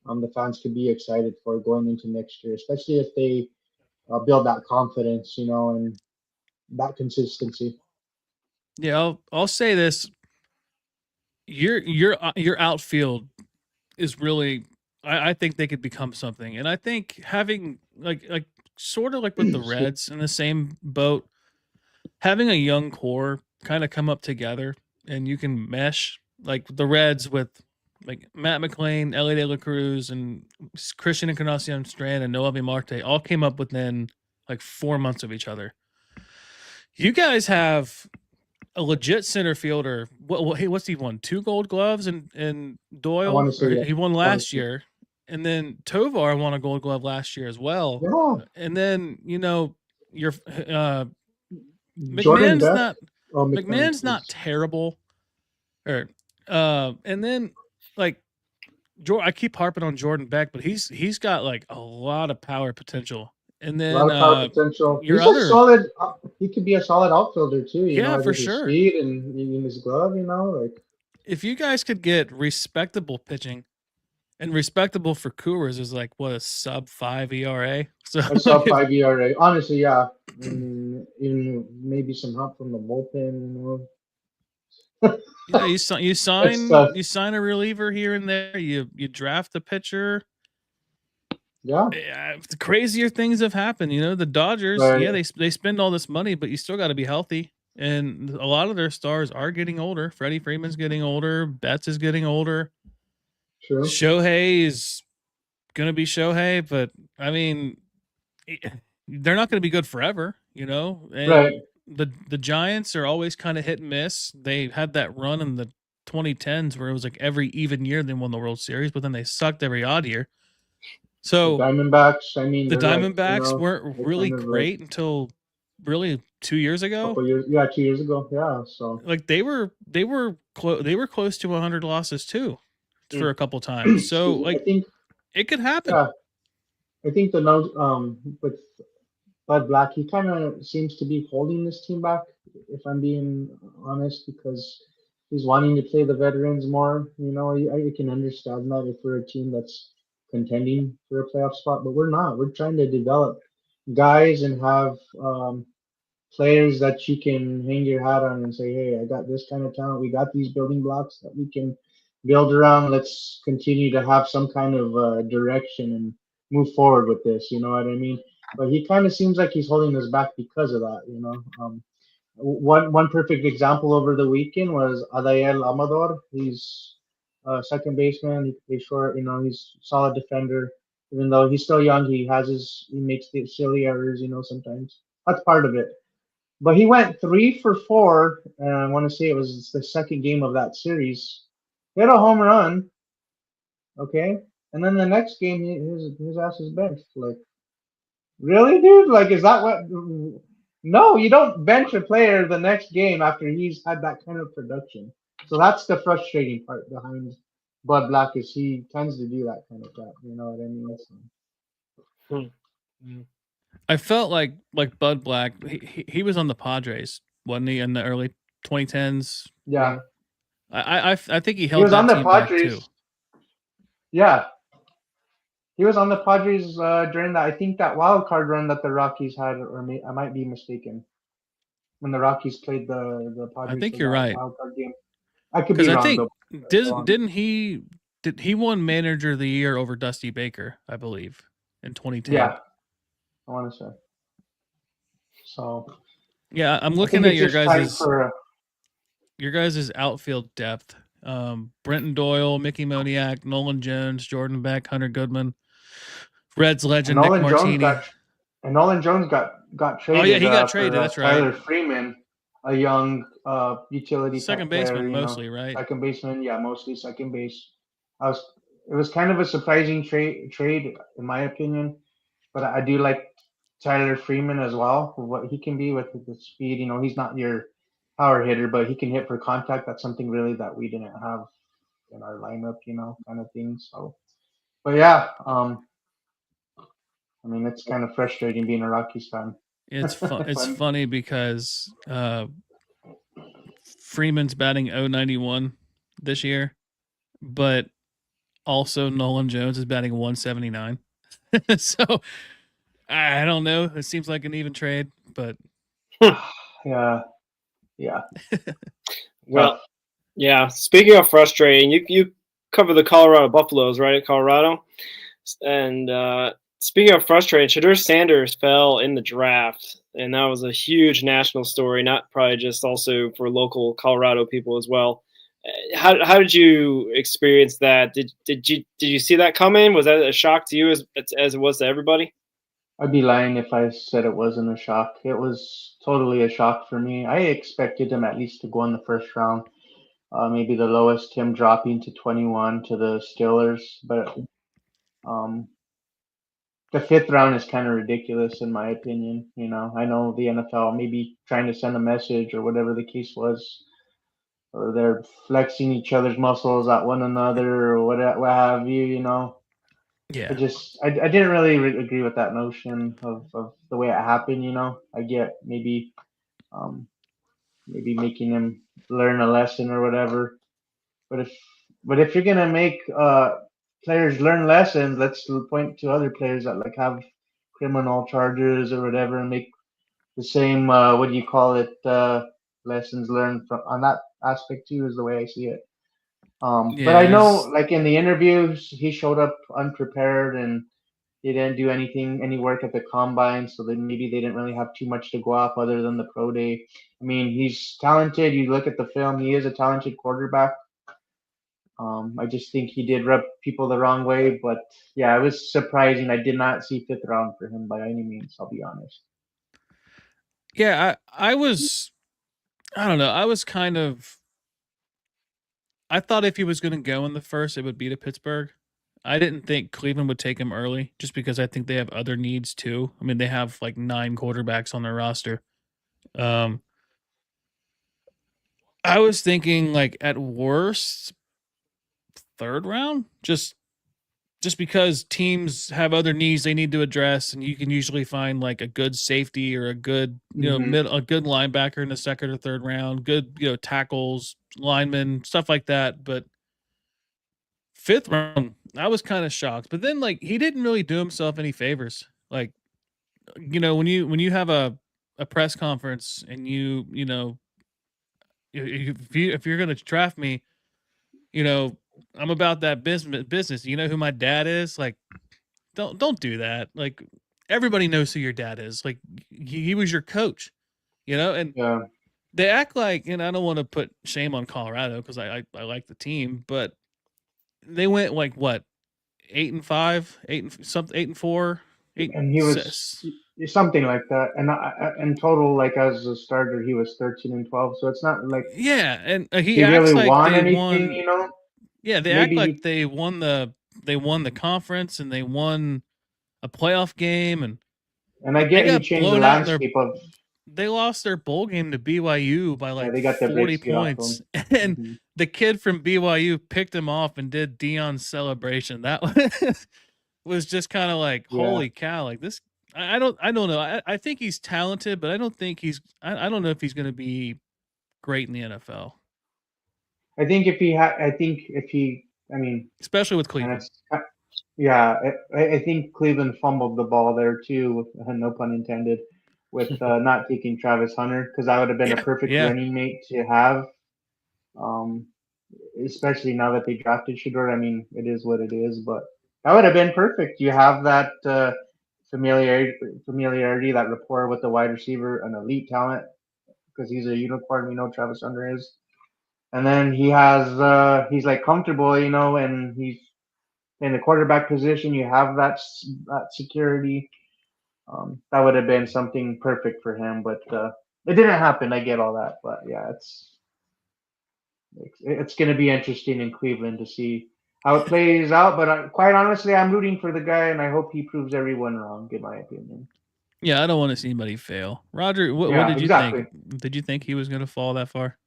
Speaker 4: the fans could be excited for going into next year, especially if they build that confidence, and that consistency.
Speaker 3: Yeah, I'll say this: your outfield is really, I think they could become something, and I think having like sort of like with the Reds in the same boat, having a young core kind of come up together and you can mesh like the Reds with like Matt McLean, Elly De La Cruz, and Christian Encarnacion Strand and Noelvi Marte all came up within like 4 months of each other. You guys have a legit center fielder. What's he won? 2 Gold Gloves and Doyle.
Speaker 4: I want to say
Speaker 3: he won last year, and then Tovar won a Gold Glove last year as well.
Speaker 4: Yeah.
Speaker 3: And then your McMahon's not terrible. And then like I keep harping on Jordan Beck, but he's got like a lot of power potential. And then
Speaker 4: a lot of power potential. He's a solid. He could be a solid outfielder too.
Speaker 3: For sure.
Speaker 4: His speed and in his glove, like.
Speaker 3: If you guys could get respectable pitching, and respectable for Coors is like what, a sub-5 ERA. So
Speaker 4: a sub-5 ERA. Honestly, yeah. Even maybe some help from the bullpen.
Speaker 3: You sign a reliever here and there. You draft a pitcher.
Speaker 4: Yeah.
Speaker 3: The crazier things have happened. The Dodgers, right. They spend all this money, but you still got to be healthy. And a lot of their stars are getting older. Freddie Freeman's getting older. Betts is getting older.
Speaker 4: Sure.
Speaker 3: Shohei is going to be Shohei, but they're not going to be good forever, And
Speaker 4: right.
Speaker 3: the Giants are always kind of hit and miss. They had that run in the 2010s where it was like every even year they won the World Series, but then they sucked every odd year.
Speaker 4: The
Speaker 3: So
Speaker 4: Diamondbacks, I mean,
Speaker 3: the
Speaker 4: they're like,
Speaker 3: Diamondbacks weren't
Speaker 4: they're
Speaker 3: really
Speaker 4: kind of like
Speaker 3: great until really 2 years
Speaker 4: a
Speaker 3: ago.
Speaker 4: couple years, 2 years ago, yeah. So
Speaker 3: Like they were close to 100 losses too for a couple times. So
Speaker 4: excuse me, I
Speaker 3: like
Speaker 4: think,
Speaker 3: it could happen.
Speaker 4: yeah, I think the note with Bud Black, he kind of seems to be holding this team back, if I'm being honest, because he's wanting to play the veterans more. You know, I can understand that if we're a team that's contending for a playoff spot, but we're not. We're trying to develop guys and have players that you can hang your hat on and say, hey, I got this kind of talent. We got these building blocks that we can build around. Let's continue to have some kind of direction and move forward with this. You know what I mean? But he kind of seems like he's holding us back because of that. You know, one perfect example over the weekend was Adael Amador. He's second baseman. He can play short. You know, he's a solid defender. Even though he's still young, he makes the silly errors. You know, sometimes that's part of it. But he went 3 for 4, and I want to say it was the second game of that series. Hit a home run, okay, and then the next game his ass is benched. Like, really, dude? Like, is that what? No, you don't bench a player the next game after he's had that kind of production. So that's the frustrating part behind Bud Black is he tends to do that kind of crap. You know what I mean? So,
Speaker 3: I felt like Bud Black, he was on the Padres, wasn't he, in the early 2010s?
Speaker 4: yeah,
Speaker 3: I think he
Speaker 4: he
Speaker 3: held
Speaker 4: was
Speaker 3: that
Speaker 4: on the
Speaker 3: team back
Speaker 4: Padres.
Speaker 3: too.
Speaker 4: Yeah, he was on the Padres during that. I think that wild card run that the Rockies had, I might be mistaken. When the Rockies played the
Speaker 3: I
Speaker 4: Padres
Speaker 3: think
Speaker 4: for
Speaker 3: you're
Speaker 4: that
Speaker 3: right.
Speaker 4: wild card game, I could
Speaker 3: Because
Speaker 4: be
Speaker 3: I
Speaker 4: wrong
Speaker 3: think
Speaker 4: though. Go on.
Speaker 3: did he won Manager of the Year over Dusty Baker, I believe, in 2010.
Speaker 4: Yeah, I want to say. So
Speaker 3: Yeah, I'm
Speaker 4: I
Speaker 3: looking
Speaker 4: think
Speaker 3: at
Speaker 4: it's just time for.
Speaker 3: your guys' outfield depth. Brenton Doyle, Mickey Moniak, Nolan Jones, Jordan Beck, Hunter Goodman, Reds
Speaker 4: And
Speaker 3: legend Nick
Speaker 4: Nolan Jones
Speaker 3: Martini.
Speaker 4: got
Speaker 3: Oh yeah,
Speaker 4: traded
Speaker 3: he got
Speaker 4: for
Speaker 3: traded. That's right.
Speaker 4: Tyler Freeman, a young utility
Speaker 3: Second
Speaker 4: type player.
Speaker 3: baseman
Speaker 4: You know,
Speaker 3: mostly, right?
Speaker 4: second baseman. Yeah, mostly second base. It was kind of a surprising trade in my opinion, but I do like Tyler Freeman as well for what he can be with the speed. You know, he's not your power hitter, but he can hit for contact. That's something really that we didn't have in our lineup. You know, kind of thing. So, but yeah, I mean, it's kind of frustrating being a Rockies fan.
Speaker 3: It's funny because Freeman's batting 091 this year, but also Nolan Jones is batting 179. So I don't know. It seems like an even trade, but
Speaker 4: yeah.
Speaker 2: Well, yeah. Speaking of frustrating, you cover the Colorado Buffaloes, right? Colorado, and speaking of frustrating, Shadur Sanders fell in the draft, and that was a huge national story. Not probably just also for local Colorado people as well. How did you experience that? Did you see that coming? Was that a shock to you as it was to everybody?
Speaker 4: I'd be lying if I said it wasn't a shock. It was totally a shock for me. I expected him at least to go in the first round. Maybe the lowest, him dropping to 21 to the Steelers. But the fifth round is kind of ridiculous in my opinion. You know, I know the NFL maybe trying to send a message or whatever the case was, or they're flexing each other's muscles at one another or what have you. You know,
Speaker 3: yeah.
Speaker 4: I didn't really agree with that notion of the way it happened. You know, I get um, maybe making him learn a lesson or whatever. But if you're gonna make players learn lessons, let's point to other players that like have criminal charges or whatever, and make the same what do you call it lessons learned from on that aspect too. Is the way I see it. But I know,
Speaker 3: Yes.
Speaker 4: like in the interviews, he showed up unprepared and he didn't do any work at the combine, so then maybe they didn't really have too much to go off other than the pro day. I mean, he's talented. You look at the film; he is a talented quarterback. I just think he did rub people the wrong way, but yeah, it was surprising. I did not see fifth round for him by any means. I'll be honest.
Speaker 3: Yeah, I don't know. I thought if he was going to go in the first, it would be to Pittsburgh. I didn't think Cleveland would take him early just because I think they have other needs too. I mean, they have like 9 quarterbacks on their roster. Um, I was thinking like at worst, third round, just because teams have other needs they need to address, and you can usually find like a good safety or a good a good linebacker in the second or third round, good tackles, linemen, stuff like that. But fifth round, I was kind of shocked. But then like he didn't really do himself any favors. Like when you have a press conference and if you're gonna draft me, I'm about that business. You know who my dad is? Like, don't do that. Like, everybody knows who your dad is. Like, he was your coach, and
Speaker 4: Yeah.
Speaker 3: they act like, and I don't want to put shame on Colorado because I like the team, but they went like what, 8-5, 8-4,
Speaker 4: And he was something like that. And in total, like as a starter, he was 13-12. So it's not like
Speaker 3: yeah, and he
Speaker 4: he
Speaker 3: acts
Speaker 4: really
Speaker 3: like
Speaker 4: won
Speaker 3: they
Speaker 4: anything,
Speaker 3: won. Yeah, they act
Speaker 4: Maybe
Speaker 3: like they won the conference and they won a playoff game, and
Speaker 4: I
Speaker 3: they
Speaker 4: get he
Speaker 3: got
Speaker 4: changed the
Speaker 3: blown out in their.
Speaker 4: landscape of.
Speaker 3: They lost their bowl game to BYU by
Speaker 4: Yeah,
Speaker 3: like
Speaker 4: they got their
Speaker 3: 40
Speaker 4: breaks get off
Speaker 3: points,
Speaker 4: them.
Speaker 3: and the kid from BYU picked him off and did Dion's celebration. That was just kind of like, holy cow! Like this, I don't know. I think he's talented, but I don't think I don't know if he's going to be great in the NFL.
Speaker 4: I think if he, I mean,
Speaker 3: especially with
Speaker 4: and
Speaker 3: Cleveland.
Speaker 4: I think Cleveland fumbled the ball there too, no pun intended, with not taking Travis Hunter, because that would have been a perfect running mate to have. Especially now that they drafted Shedeur. I mean, it is what it is, but that would have been perfect. You have that familiarity, that rapport with the wide receiver, an elite talent, because he's a unicorn. We know Travis Hunter is, and then he's like comfortable, and he's in the quarterback position. You have that security. That would have been something perfect for him, but it didn't happen. I get all that, but yeah, it's going to be interesting in Cleveland to see how it plays out. But quite honestly, I'm rooting for the guy, and I hope he proves everyone wrong, in my opinion.
Speaker 3: Yeah, I don't want to see anybody fail. Roger, what did you think? Did you think he was going to fall that far?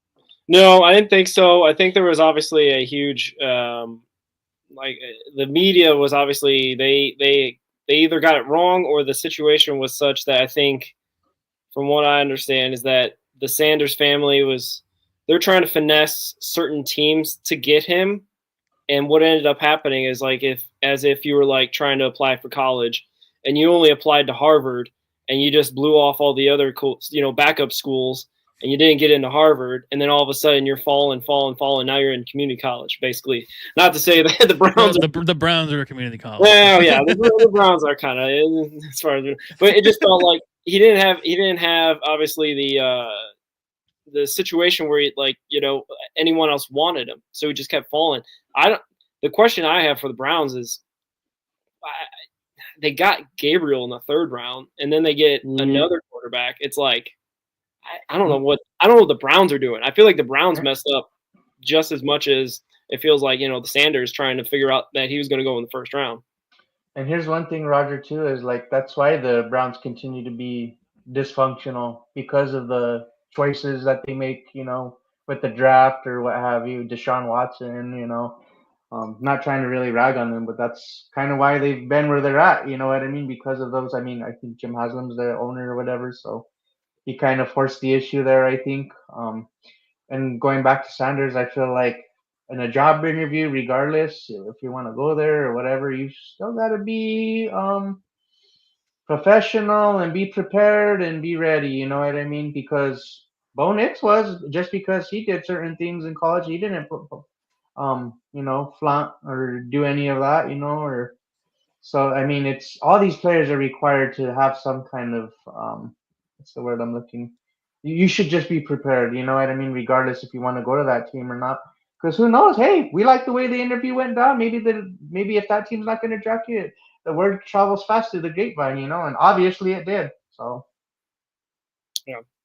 Speaker 2: No, I didn't think so. I think there was obviously a huge, like the media was obviously they either got it wrong or the situation was such that I think, from what I understand, is that the Sanders family they're trying to finesse certain teams to get him. And what ended up happening is like as if you were like trying to apply for college and you only applied to Harvard and you just blew off all the other cool, backup schools and you didn't get into Harvard. And then all of a sudden you're falling. Now you're in community college, basically. Not to say that the Browns
Speaker 3: the Browns are a community college.
Speaker 2: Well, yeah, the Browns are kind of as far as, but it just felt like he didn't have obviously the situation where anyone else wanted him, so he just kept falling. The question I have for the Browns is, they got Gabriel in the third round, and then they get another quarterback. It's like I don't know what the Browns are doing. I feel like the Browns messed up just as much as it feels like the Sanders trying to figure out that he was going to go in the first round.
Speaker 4: And here's one thing, Roger, too, is like that's why the Browns continue to be dysfunctional, because of the choices that they make, with the draft or what have you. Deshaun Watson, not trying to really rag on them, but that's kind of why they've been where they're at. You know what I mean? Because of those. I mean, I think Jim Haslam's the owner or whatever, so he kind of forced the issue there, I think. And going back to Sanders, I feel like in a job interview, regardless if you want to go there or whatever, you still got to be professional and be prepared and be ready. You know what I mean? Because Bo Nix was, just because he did certain things in college, he didn't flaunt or do any of that, or so. I mean, it's all these players are required to have some kind of what's the word I'm looking. You should just be prepared. You know what I mean? Regardless if you want to go to that team or not, because who knows? Hey, we like the way the interview went down. Maybe if that team's not going to draft you, the word travels fast through the grapevine, and obviously it did. So.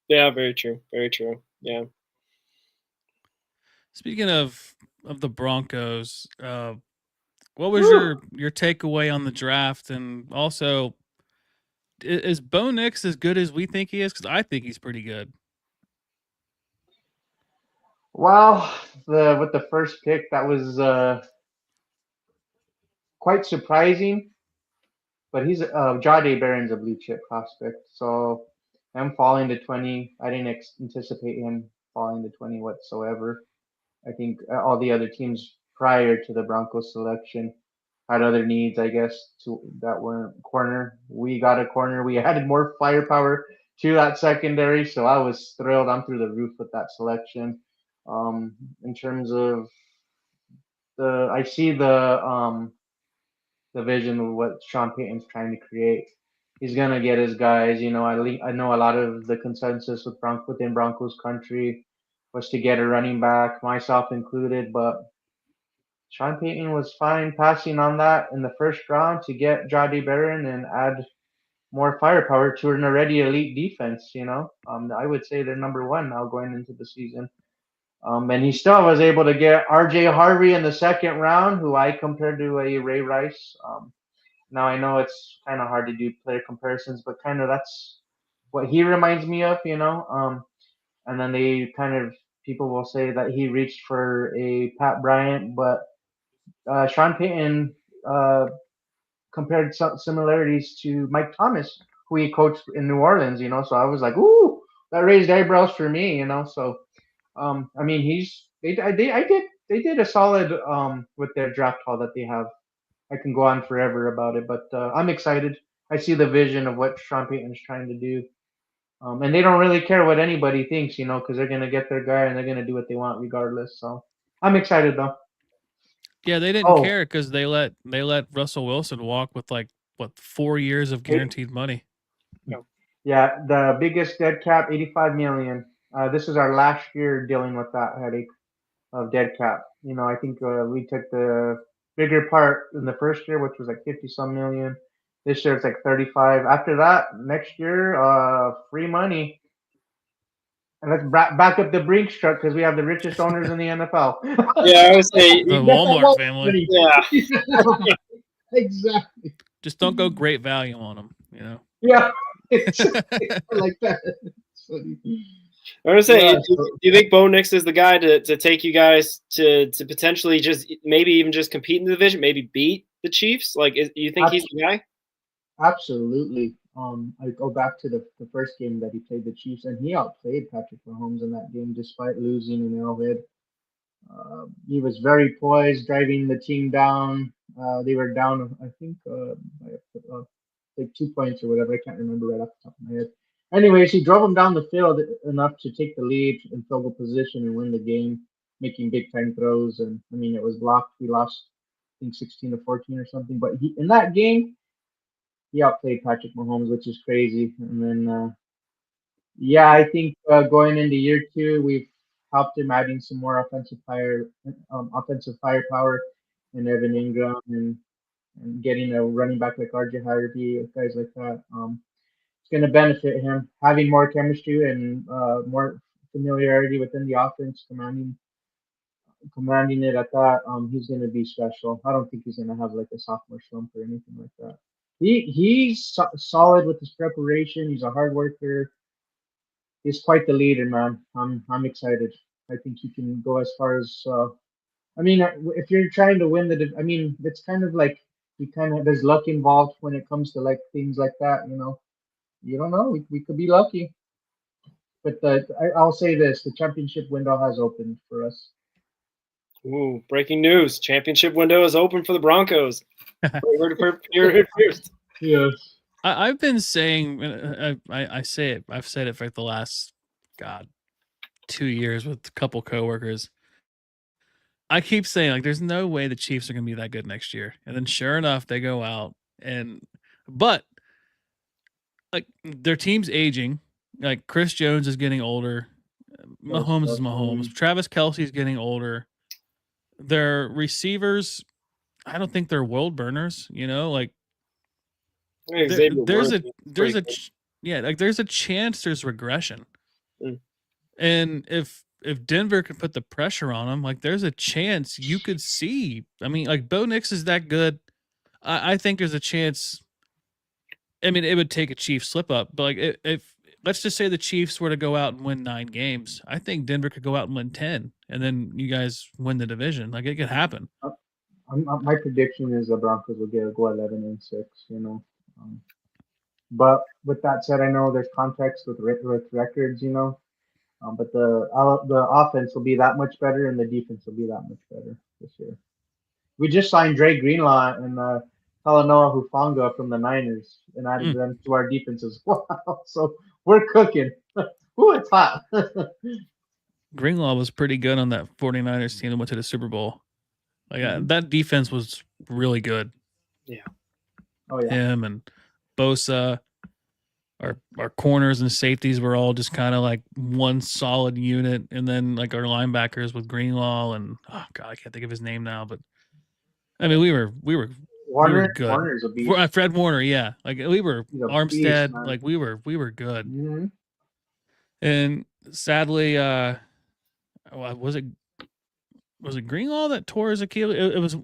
Speaker 2: Yeah, very true. Very true. Yeah.
Speaker 3: Speaking of the Broncos, what was your takeaway on the draft? And also, is Bo Nix as good as we think he is? Because I think he's pretty good.
Speaker 4: Well, with the first pick, that was quite surprising. But he's Jahdae Barron's a blue chip prospect, so him falling to 20, I didn't anticipate him falling to 20 whatsoever. I think all the other teams prior to the Broncos selection had other needs, I guess, that weren't corner. We got a corner. We added more firepower to that secondary, so I was thrilled. I'm through the roof with that selection. In terms of I see the vision of what Sean Payton's trying to create. He's gonna get his guys. I know a lot of the consensus within Broncos country was to get a running back, myself included, but Sean Payton was fine passing on that in the first round to get Jahdae Barron and add more firepower to an already elite defense. I would say they're number one now going into the season. And he still was able to get R.J. Harvey in the second round, who I compared to a Ray Rice. Now I know it's kind of hard to do player comparisons, but kind of that's what he reminds me of. And then people will say that he reached for a Pat Bryant, but Sean Payton compared some similarities to Mike Thomas, who he coached in New Orleans. So I was like, ooh, that raised eyebrows for me. So I mean, they did a solid with their draft haul that they have. I can go on forever about it, but I'm excited. I see the vision of what Sean Payton's trying to do. And they don't really care what anybody thinks, because they're going to get their guy and they're going to do what they want regardless. So I'm excited, though.
Speaker 3: Yeah, they didn't care because they let Russell Wilson walk with 4 years of guaranteed money.
Speaker 4: Yeah, the biggest dead cap, $85 million. This is our last year dealing with that headache of dead cap. I think we took the bigger part in the first year, which was like 50 some million. This year it's like 35. After that, next year, free money. And let's back up the Brinks truck because we have the richest owners in the NFL.
Speaker 2: Yeah, I would say
Speaker 3: the Walmart family.
Speaker 2: Yeah,
Speaker 4: exactly.
Speaker 3: Just don't go great value on them,
Speaker 4: Yeah, it's like that. It's funny.
Speaker 2: I was saying, do you think Bo Nix is the guy to take you guys to potentially just maybe even just compete in the division, maybe beat the Chiefs? You think he's the guy?
Speaker 4: Absolutely. I go back to the first game that he played the Chiefs, and he outplayed Patrick Mahomes in that game despite losing in Arrowhead. He was very poised, driving the team down. They were down, I think, like 2 points or whatever. I can't remember right off the top of my head. Anyways, he drove them down the field enough to take the lead in field goal position and win the game, making big time throws. And I mean, it was blocked. We lost, I think, 16-14 or something. But in that game, he outplayed Patrick Mahomes, which is crazy. And then, I think going into year two, we've helped him adding some more offensive firepower in Evan Ingram and getting a running back like RJ Harvey, guys like that. It's going to benefit him having more chemistry and more familiarity within the offense, commanding it at that. He's going to be special. I don't think he's going to have like a sophomore slump or anything like that. He's solid with his preparation. He's a hard worker. He's quite the leader, man. I'm excited. I think he can go as far as. I mean, if you're trying to win it's kind of like there's luck involved when it comes to like things like that. You don't know. We could be lucky. But I'll say this: the championship window has opened for us.
Speaker 2: Ooh, breaking news! Championship window is open for the Broncos. You're first.
Speaker 4: Yes.
Speaker 3: I've been saying, I say it. I've said it for the last 2 years with a couple coworkers. I keep saying there's no way the Chiefs are going to be that good next year, and then sure enough, they go out but their team's aging. Like Chris Jones is getting older. Mahomes is Mahomes. Travis Kelce's getting older. Their receivers, I don't think they're world burners. There's Yeah, like there's a chance there's regression.
Speaker 2: Mm.
Speaker 3: And if Denver can put the pressure on them, like there's a chance you could see. I mean, like Bo Nix is that good. I think there's a chance. I mean, it would take a Chiefs slip up, but like if let's just say the Chiefs were to go out and win 9 games, I think Denver could go out and win 10, and then you guys win the division. Like it could happen.
Speaker 4: My prediction is the Broncos will go 11-6. But with that said, I know there's context with records. But the offense will be that much better, and the defense will be that much better this year. We just signed Dre Greenlaw and Talanoa Hufanga from the Niners and added them to our defense as well. So we're cooking. Ooh, it's hot.
Speaker 3: Greenlaw was pretty good on that 49ers team that went to the Super Bowl. Like that defense was really good.
Speaker 2: Yeah.
Speaker 4: Oh yeah.
Speaker 3: Him and Bosa, our corners and safeties were all just kind of like one solid unit, and then like our linebackers with Greenlaw and oh god, I can't think of his name now, but I mean we were good.
Speaker 4: Warner's a beast.
Speaker 3: Fred Warner, yeah, like we were Armstead,
Speaker 4: beast,
Speaker 3: like we were good.
Speaker 4: Mm-hmm.
Speaker 3: And sadly, was it Greenlaw that tore his Achilles? It was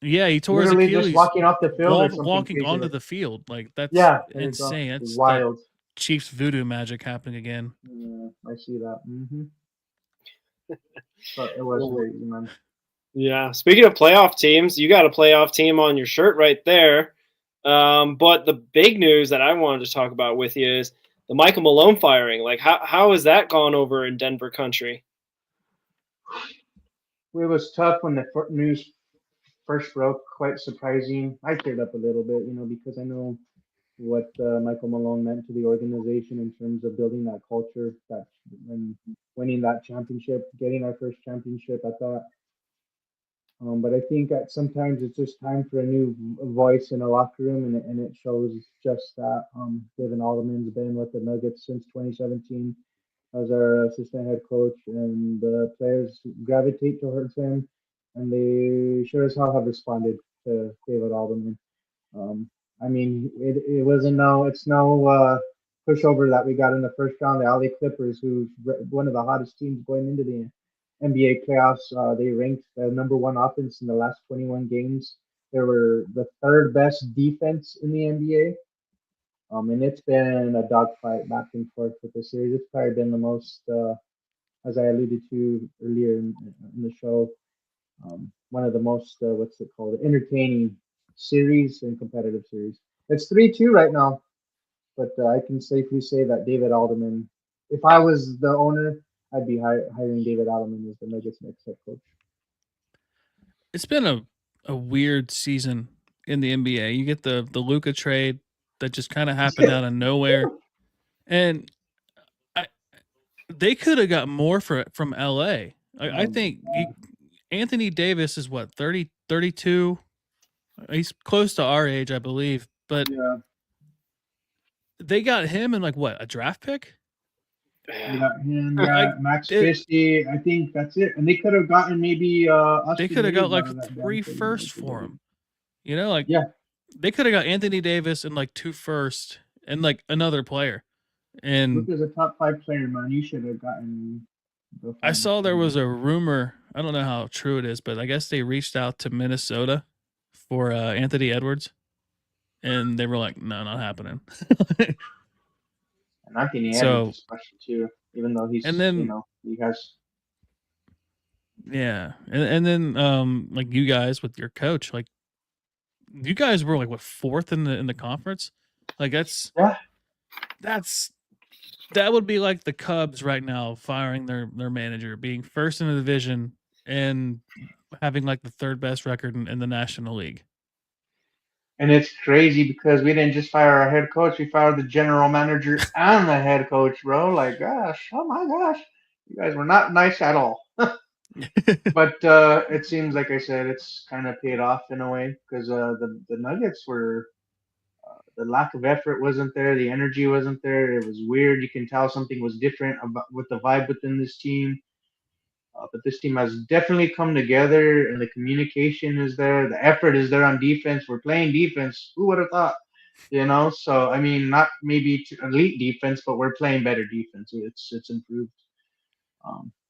Speaker 3: he tore his Achilles
Speaker 4: just walking off the field,
Speaker 3: walking onto the field. Like that's insane. That's
Speaker 4: wild.
Speaker 3: Chiefs voodoo magic happening again.
Speaker 4: Yeah, I see that. Mm-hmm. But it was great, man.
Speaker 2: Yeah. Speaking of playoff teams, you got a playoff team on your shirt right there. But the big news that I wanted to talk about with you is the Michael Malone firing. Like, how has that gone over in Denver country?
Speaker 4: It was tough when the news first broke. Quite surprising. I teared up a little bit, because I know what Michael Malone meant to the organization in terms of building that culture, and winning that championship, getting our first championship at that. But I think that sometimes it's just time for a new voice in a locker room, and it shows just that. David Alderman's been with the Nuggets since 2017 as our assistant head coach, and the players gravitate towards him, and they sure as hell have responded to David Alderman. I mean, it's no pushover that we got in the first round. The LA Clippers, who's one of the hottest teams going into the NBA playoffs, they ranked the number 1 offense in the last 21 games. They were the 3rd best defense in the NBA. And it's been a dogfight back and forth with the series. It's probably been the most, as I alluded to earlier in the show, one of the most, entertaining series and competitive series. It's 3-2 right now, but I can safely say that David Alderman, if I was the owner, I'd be hiring David Alderman as the Nuggets next head coach.
Speaker 3: It's been a weird season in the NBA. You get the Luka trade that just kind of happened out of nowhere, and they could have got more from LA. I think Anthony Davis is what 30, 32. He's close to our age, I believe, but they got him in like what, a draft pick?
Speaker 4: Max Christie. I think that's it. And they could have gotten maybe
Speaker 3: they could have got like 3 firsts for him. They could have got Anthony Davis and like 2 firsts and like another player. And
Speaker 4: Luka's a top 5 player, man. You should have gotten.
Speaker 3: I saw there was a rumor. I don't know how true it is, but I guess they reached out to Minnesota for Anthony Edwards, and they were like, "No, not happening."
Speaker 4: And Anthony Edwards is special too, even though he's he has.
Speaker 3: Yeah, and then like you guys with your coach, like you guys were like what 4th in the conference, like that would be like the Cubs right now firing their manager, being 1st in the division and having like the 3rd best record in the National League.
Speaker 4: And it's crazy because we didn't just fire our head coach; we fired the general manager and the head coach, bro. Like, oh my gosh, you guys were not nice at all. But it seems like I said, it's kind of paid off in a way because the Nuggets were. The lack of effort wasn't there. The energy wasn't there. It was weird. You can tell something was different with the vibe within this team. But this team has definitely come together, and the communication is there. The effort is there on defense. We're playing defense. Who would have thought? So I mean, not maybe elite defense, but we're playing better defense. It's improved.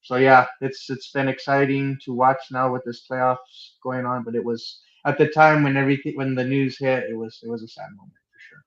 Speaker 4: So yeah, it's been exciting to watch now with this playoffs going on. But it was at the time when the news hit, it was a sad moment for sure.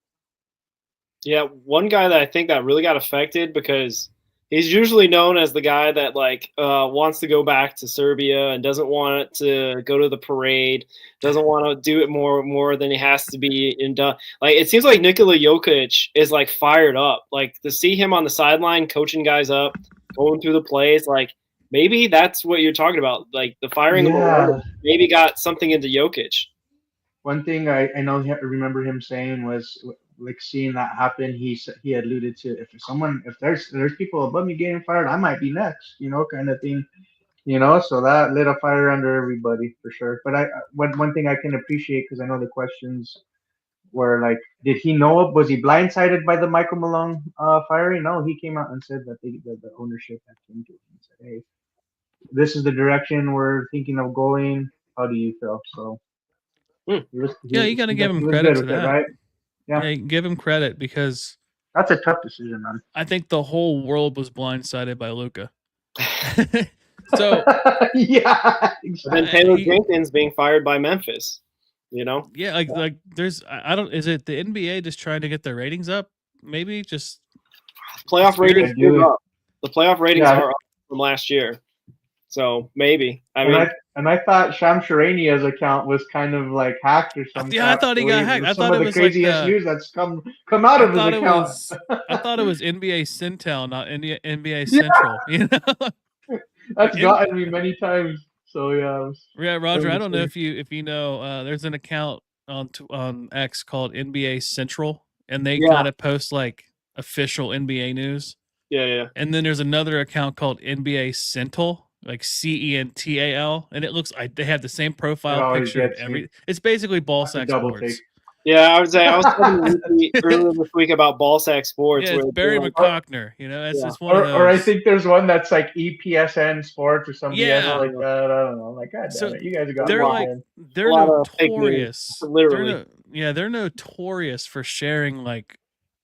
Speaker 2: Yeah, one guy that I think that really got affected because he's usually known as the guy that wants to go back to Serbia and doesn't want to go to the parade, doesn't want to do it more than he has to be. And like it seems like Nikola Jokic is like fired up. Like to see him on the sideline coaching guys up, going through the plays, like maybe that's what you're talking about. Like the firing of maybe got something into Jokic.
Speaker 4: One thing I remember him saying was like seeing that happen. He alluded to if there's people above me getting fired, I might be next, kind of thing, So that lit a fire under everybody for sure. But one thing I can appreciate because I know the questions were like, did he know? Was he blindsided by the Michael Malone firing? No, he came out and said that the ownership had came to him and said, hey, this is the direction we're thinking of going. How do you feel? So.
Speaker 3: You got to give him credit for that.
Speaker 4: Right?
Speaker 3: Yeah, give him credit because
Speaker 4: that's a tough decision, man.
Speaker 3: I think the whole world was blindsided by Luka. So
Speaker 4: yeah,
Speaker 2: exactly. Then Taylor Jenkins being fired by Memphis.
Speaker 3: Yeah, like there's I don't. Is it the NBA just trying to get their ratings up? Maybe just
Speaker 2: playoff ratings are up. The playoff ratings are up from last year. So maybe.
Speaker 4: I thought Sham Sharania's account was kind of like hacked or something.
Speaker 3: Yeah, I thought he got hacked. I thought it was
Speaker 4: the craziest news that's come out of his account.
Speaker 3: I thought it was NBA Centel, not NBA Central.
Speaker 4: That's gotten me many times. So
Speaker 3: yeah, Roger. I don't know if you know. There's an account on X called NBA Central, and they kind of post like official NBA news.
Speaker 2: Yeah.
Speaker 3: And then there's another account called NBA Cental. Like CENTAL, and it looks like they have the same profile picture of every. It's basically ball sack sports.
Speaker 2: Yeah, I was talking earlier this week about ball sack sports.
Speaker 3: Yeah, it's Barry McCockner. It's just one of those.
Speaker 4: Or I think there's one that's like EPSN Sports or something like that. I don't know. Like, God damn it, you guys got
Speaker 3: they're notorious.
Speaker 2: Literally,
Speaker 3: they're notorious for sharing like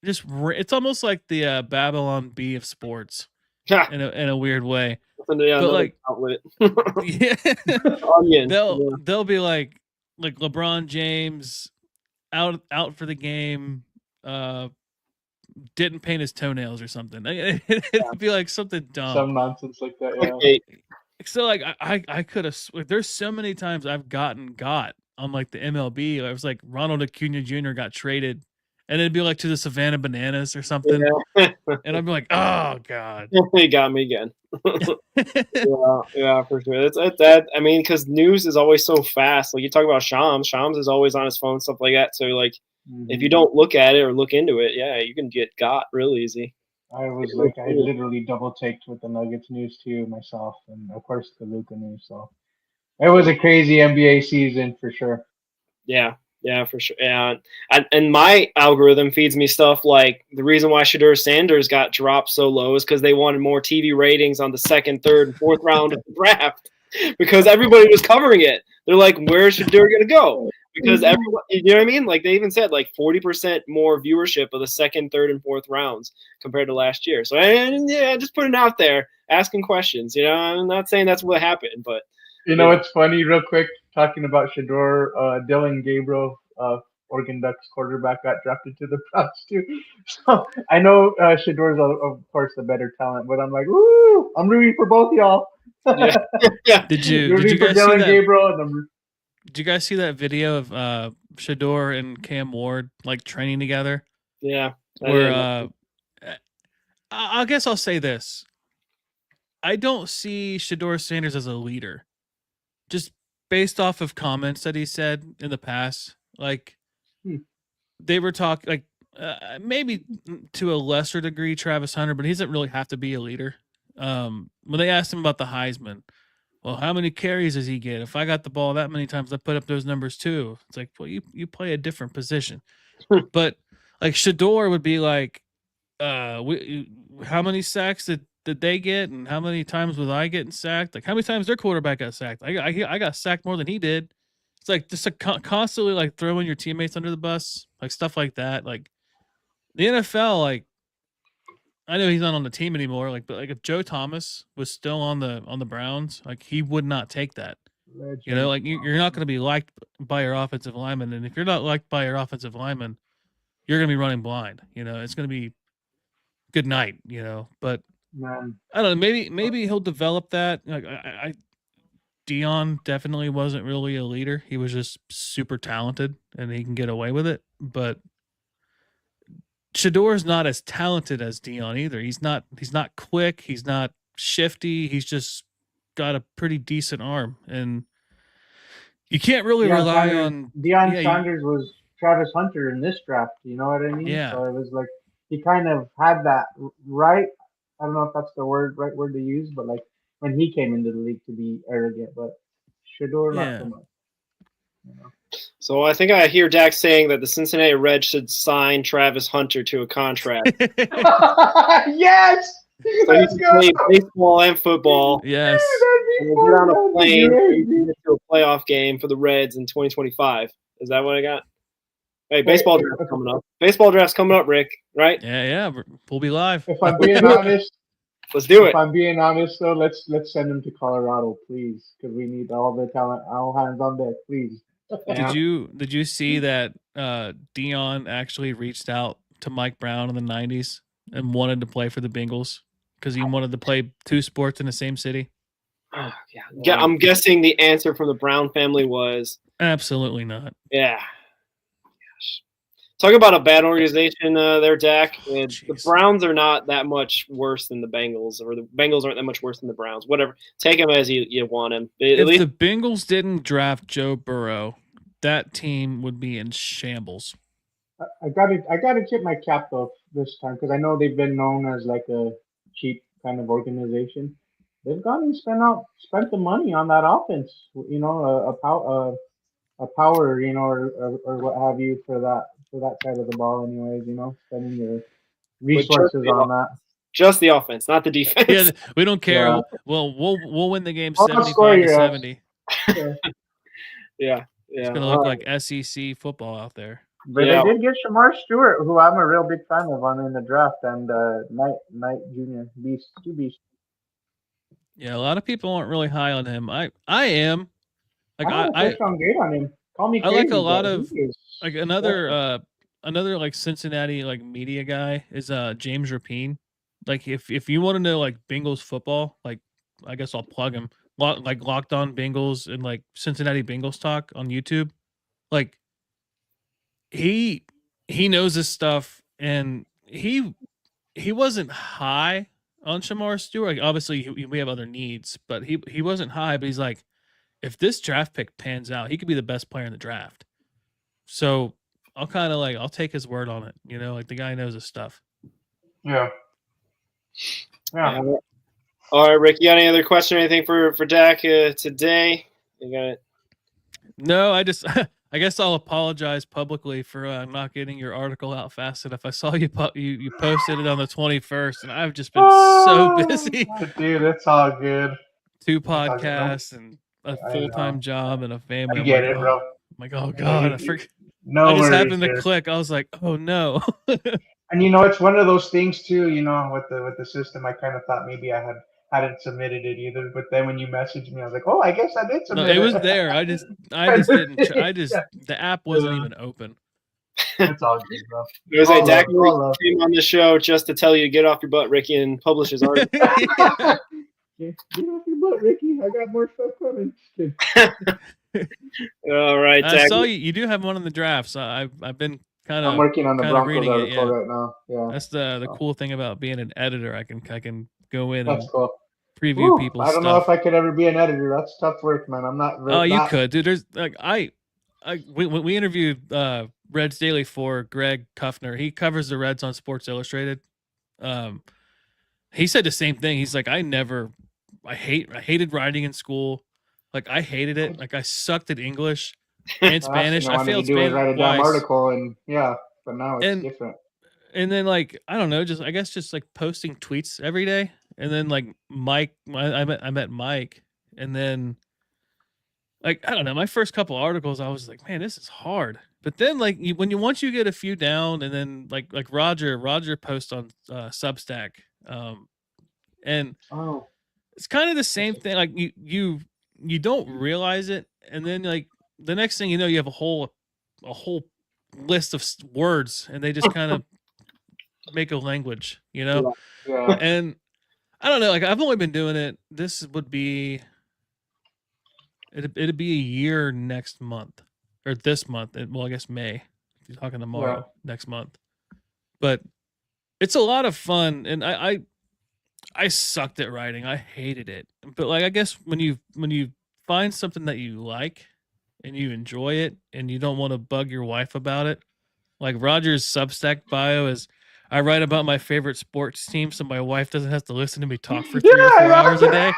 Speaker 3: just. It's almost like the Babylon Bee of sports in a weird way.
Speaker 2: Yeah,
Speaker 3: but like
Speaker 2: outlet.
Speaker 3: they'll be like LeBron James out for the game, didn't paint his toenails or something. It'd be like something dumb,
Speaker 4: some nonsense like that. Yeah.
Speaker 3: So like I could have. There's so many times I've got on like the MLB. I was like Ronald Acuna Jr. got traded. And it'd be like to the Savannah Bananas or something. Yeah. And I'd be like, oh, God.
Speaker 2: He got me again. yeah, for sure. It's that. I mean, because news is always so fast. Like you talk about Shams is always on his phone, stuff like that. So like, if you don't look at it or look into it, you can get got real easy.
Speaker 4: I literally double taked with the Nuggets news too myself. And of course the Luka news. So it was a crazy NBA season for sure.
Speaker 2: Yeah, for sure. And my algorithm feeds me stuff like the reason why Shedeur Sanders got dropped so low is because they wanted more TV ratings on the second, third, and fourth round of the draft because everybody was covering it. They're like, where's Shedeur going to go? Because everyone, you know what I mean? Like they even said like 40% more viewership of the second, third, and fourth rounds compared to last year. So just putting it out there, asking questions. I'm not saying that's what happened, but.
Speaker 4: It's funny, real quick, talking about Shedeur, Dylan Gabriel, Oregon Ducks quarterback, got drafted to the Browns too. So I know Shedeur's, of course, the better talent, but I'm like, woo! I'm rooting for both y'all.
Speaker 3: Yeah. Did you guys see that?
Speaker 4: Gabriel
Speaker 3: did you guys see that video of Shedeur and Cam Ward like training together?
Speaker 2: Yeah.
Speaker 3: Where I guess I'll say this: I don't see Shedeur Sanders as a leader. Just based off of comments that he said in the past, like they were talking, like maybe to a lesser degree, Travis Hunter, but he doesn't really have to be a leader. When they asked him about the Heisman, well, how many carries does he get? If I got the ball that many times, I put up those numbers too. It's like, well, you play a different position, but like Shedeur would be like, how many sacks did they get, and how many times was I getting sacked? Like how many times their quarterback got sacked? I got sacked more than he did. It's like just constantly like throwing your teammates under the bus. like stuff like that. Like the NFL, like I know he's not on the team anymore. Like, but like if Joe Thomas was still on the Browns, like he would not take that. You know, like you're not going to be liked by your offensive lineman, and if you're not liked by your offensive lineman, you're going to be running blind. You know, it's going to be good night. You know, but
Speaker 4: Man.
Speaker 3: I don't know. Maybe he'll develop that. Like Dion definitely wasn't really a leader. He was just super talented, and he can get away with it. But Shador's not as talented as Dion either. He's not quick. He's not shifty. He's just got a pretty decent arm, and you can't really rely on
Speaker 4: Deion Sanders was Travis Hunter in this draft. You know what I mean?
Speaker 3: Yeah.
Speaker 4: So it was like he kind of had that right. I don't know if that's the right word to use, but like when he came into the league to be arrogant, but Shador not so much. You know?
Speaker 2: So I think I hear Dak saying that the Cincinnati Reds should sign Travis Hunter to a contract.
Speaker 4: Yes!
Speaker 2: So he can play baseball and football.
Speaker 3: Yes.
Speaker 2: And we'll get on a plane and get to a playoff game for the Reds in 2025. Is that what I got? Hey, baseball draft's coming up. Baseball draft's coming up, Rick, right?
Speaker 3: Yeah. We'll be live.
Speaker 4: If I'm being honest,
Speaker 2: let's do it.
Speaker 4: If I'm being honest, though, let's send him to Colorado, please, because we need all the talent, all hands on deck, please.
Speaker 3: Did you see that Dion actually reached out to Mike Brown in the 90s and wanted to play for the Bengals because he wanted to play two sports in the same city?
Speaker 2: Oh, yeah. I'm guessing the answer from the Brown family was
Speaker 3: absolutely not.
Speaker 2: Yeah. Gosh. Talk about a bad organization there, Dak. The Browns are not that much worse than the Bengals, or the Bengals aren't that much worse than the Browns. Whatever. Take him as you want him.
Speaker 3: If the Bengals didn't draft Joe Burrow, that team would be in shambles.
Speaker 4: I gotta tip my cap though this time because I know they've been known as like a cheap kind of organization. They've gone and spent the money on that offense. You know, a power, you know, or what have you for that side of the ball. Anyways, you know, spending your resources on that.
Speaker 2: Just the offense, not the defense.
Speaker 3: Yeah, we don't care.
Speaker 4: Yeah.
Speaker 3: We'll win the game 75-70.
Speaker 2: Yeah.
Speaker 3: It's gonna look like SEC football out there.
Speaker 4: But they did get Shamar Stewart, who I'm a real big fan of in the draft, and Knight Jr. Two beasts.
Speaker 3: Yeah, a lot of people aren't really high on him. I am. Like
Speaker 4: I'm great on him. Call me crazy,
Speaker 3: I like a lot of like another like Cincinnati like media guy is James Rapine. Like if you want to know like Bengals football, like I guess I'll plug him. Like Locked On Bengals and like Cincinnati Bengals Talk on YouTube. Like he knows this stuff, and he wasn't high on Shamar Stewart. Like obviously we have other needs, but he wasn't high. But he's like, if this draft pick pans out, he could be the best player in the draft. So I'll kind of like I'll take his word on it. You know, like the guy knows his stuff.
Speaker 4: Yeah.
Speaker 2: All right, Rick, you got any other question or anything for Dak today? You got it?
Speaker 3: No, I guess I'll apologize publicly for not getting your article out fast enough. I saw you posted it on the 21st, and I've just been so busy.
Speaker 4: Dude, it's all good.
Speaker 3: 2 podcasts and a full-time job and a family.
Speaker 4: I get it, bro.
Speaker 3: I'm like, oh God, I forgot.
Speaker 4: No,
Speaker 3: I just happened to click. I was like, oh no.
Speaker 4: And you know, it's one of those things too. You know, with the system, I kind of thought maybe I hadn't submitted it either. But then when you messaged me, I was like, oh, I guess I did submit it.
Speaker 3: No, it was there. I just didn't. The app wasn't even open.
Speaker 4: It's all good, bro.
Speaker 2: It was like Dak came on the show just to tell you to get off your butt, Ricky, and publish his article.
Speaker 4: Get off your butt, Ricky. I got more stuff coming.
Speaker 2: All right,
Speaker 3: I saw you do have one in the draft, so I've been kind of.
Speaker 4: I'm working on the Broncos article right now. Yeah,
Speaker 3: that's the cool thing about being an editor. I can go in
Speaker 4: and
Speaker 3: preview people's stuff.
Speaker 4: I don't know if I could ever be an editor. That's tough work, man. I'm not.
Speaker 3: You could, dude. There's like we interviewed Reds Daily for Greg Kuffner. He covers the Reds on Sports Illustrated. He said the same thing. He's like, I hated writing in school. Like I hated it. Like I sucked at English and Spanish. I failed Spanish.
Speaker 4: Write a damn article, and but now it's different.
Speaker 3: And then like I don't know, just like posting tweets every day. And then like Mike, I met Mike, and then like, I don't know, my first couple articles, I was like, man, this is hard. But then like once you get a few down, and then like Roger posts on Substack, and
Speaker 4: Oh,
Speaker 3: it's kind of the same thing. Like you don't realize it, and then like the next thing you know, you have a whole list of words, and they just kind of make a language, you know.
Speaker 4: yeah.
Speaker 3: And I don't know, like I've only been doing it. This would be it'd be a year next month, or this month. Well, I guess May. If you're talking tomorrow, next month. But it's a lot of fun, and I sucked at writing. I hated it. But like I guess when you find something that you like and you enjoy it, and you don't want to bug your wife about it, like Roger's Substack bio is, I write about my favorite sports team so my wife doesn't have to listen to me talk for 3 or 4 hours a day.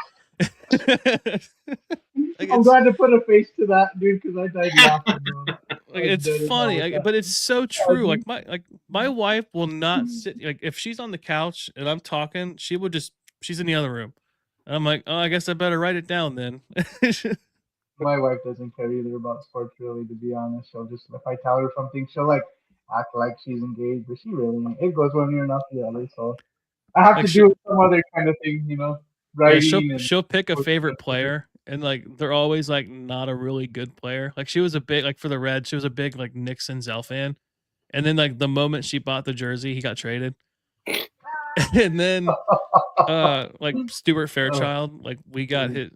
Speaker 3: Like
Speaker 4: I'm glad to put a face to that, dude, because I died laughing.
Speaker 3: Like it's funny, but it's so true. Like my wife will not sit, like if she's on the couch and I'm talking, she's in the other room. And I'm like, oh, I guess I better write it down then.
Speaker 4: My wife doesn't care either about sports, really, to be honest. She'll just, if I tell her something, she'll like act like she's engaged, but she really, it goes one ear, not the other. So I have
Speaker 3: Like
Speaker 4: to do some other kind of thing,
Speaker 3: yeah,
Speaker 4: writing and.
Speaker 3: she'll pick a favorite player, and like they're always like not a really good player. Like she was a big, like for the Reds, she was a big like Nick Senzel fan. And then like the moment she bought the jersey, he got traded. And then like Stuart Fairchild, like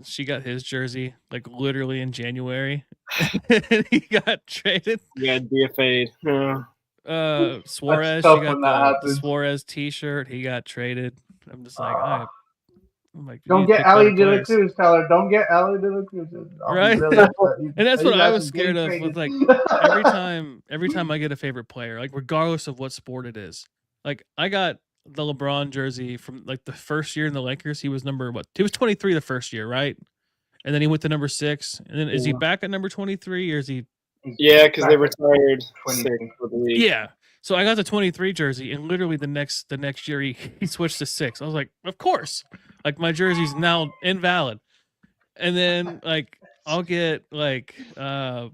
Speaker 3: she got his jersey like literally in January. And he got traded.
Speaker 2: Yeah, DFA'd.
Speaker 3: Suarez, she got the Suarez t-shirt, he got traded. I'm just like, I'm like,
Speaker 4: don't get Elly De La Cruz, Tyler. Don't get Elly De La Cruz.
Speaker 3: Right. And that's what I was scared of with like every time I get a favorite player, like regardless of what sport it is. Like I got the LeBron jersey from like the first year in the Lakers. He was he was 23 the first year, right? And then he went to number 6. And then is he back at number 23, or is he?
Speaker 2: Yeah, because they retired 6 for the league.
Speaker 3: Yeah. So I got the 23 jersey, and literally the next year he switched to 6. I was like, of course. Like my jersey's now invalid. And then like I'll get like I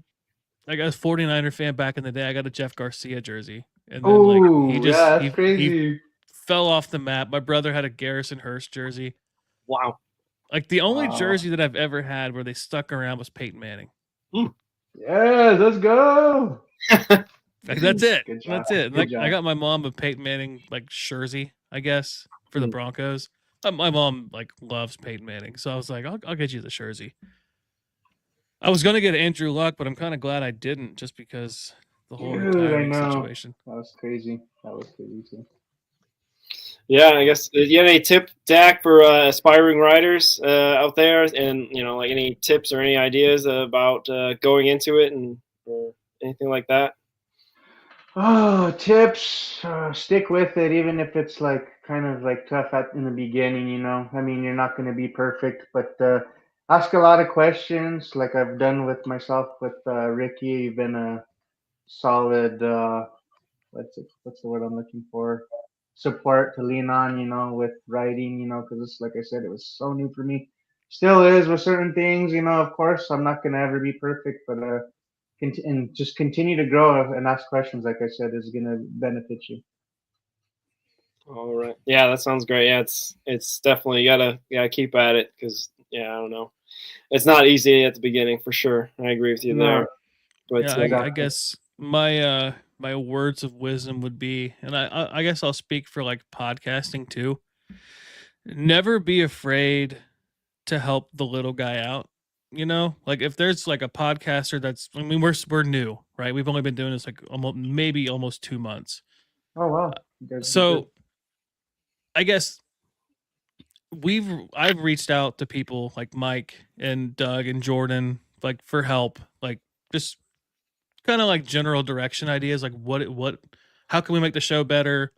Speaker 3: got a 49er fan back in the day. I got a Jeff Garcia jersey. And then like
Speaker 4: that's crazy.
Speaker 3: He fell off the map. My brother had a Garrison Hurst jersey.
Speaker 2: Wow.
Speaker 3: Like the only jersey that I've ever had where they stuck around was Peyton Manning.
Speaker 4: Yes, let's go.
Speaker 3: Like, that's it. That's it. Like I got my mom a Peyton Manning like jersey, I guess, for the Broncos. My mom like loves Peyton Manning, so I was like, I'll get you the jersey. I was gonna get Andrew Luck, but I'm kind of glad I didn't, just because the whole retiring situation.
Speaker 4: That was crazy. Too.
Speaker 2: Yeah, I guess. Do you have any tip, Dak, for aspiring writers out there, and like any tips or any ideas about going into it and anything like that?
Speaker 4: Oh, tips. Stick with it, even if it's like kind of like tough in the beginning. I mean, you're not going to be perfect, but ask a lot of questions, like I've done with myself with Ricky. You've been a solid. What's the word I'm looking for? Support to lean on, with writing, because it's like I said, it was so new for me. Still is with certain things, of course, I'm not going to ever be perfect, but and just continue to grow and ask questions, like I said, is going to benefit you.
Speaker 2: All right. Yeah, that sounds great. Yeah, it's definitely, you gotta keep at it, because I don't know. It's not easy at the beginning, for sure. I agree with you there. But
Speaker 3: I guess my my words of wisdom would be, and I guess I'll speak for like podcasting too. Never be afraid to help the little guy out. Like if there's like a podcaster we're new, right? We've only been doing this like almost 2 months.
Speaker 4: Oh wow.
Speaker 3: So I guess I've reached out to people like Mike and Doug and Jordan, like for help, like just kind of like general direction ideas, like how can we make the show better,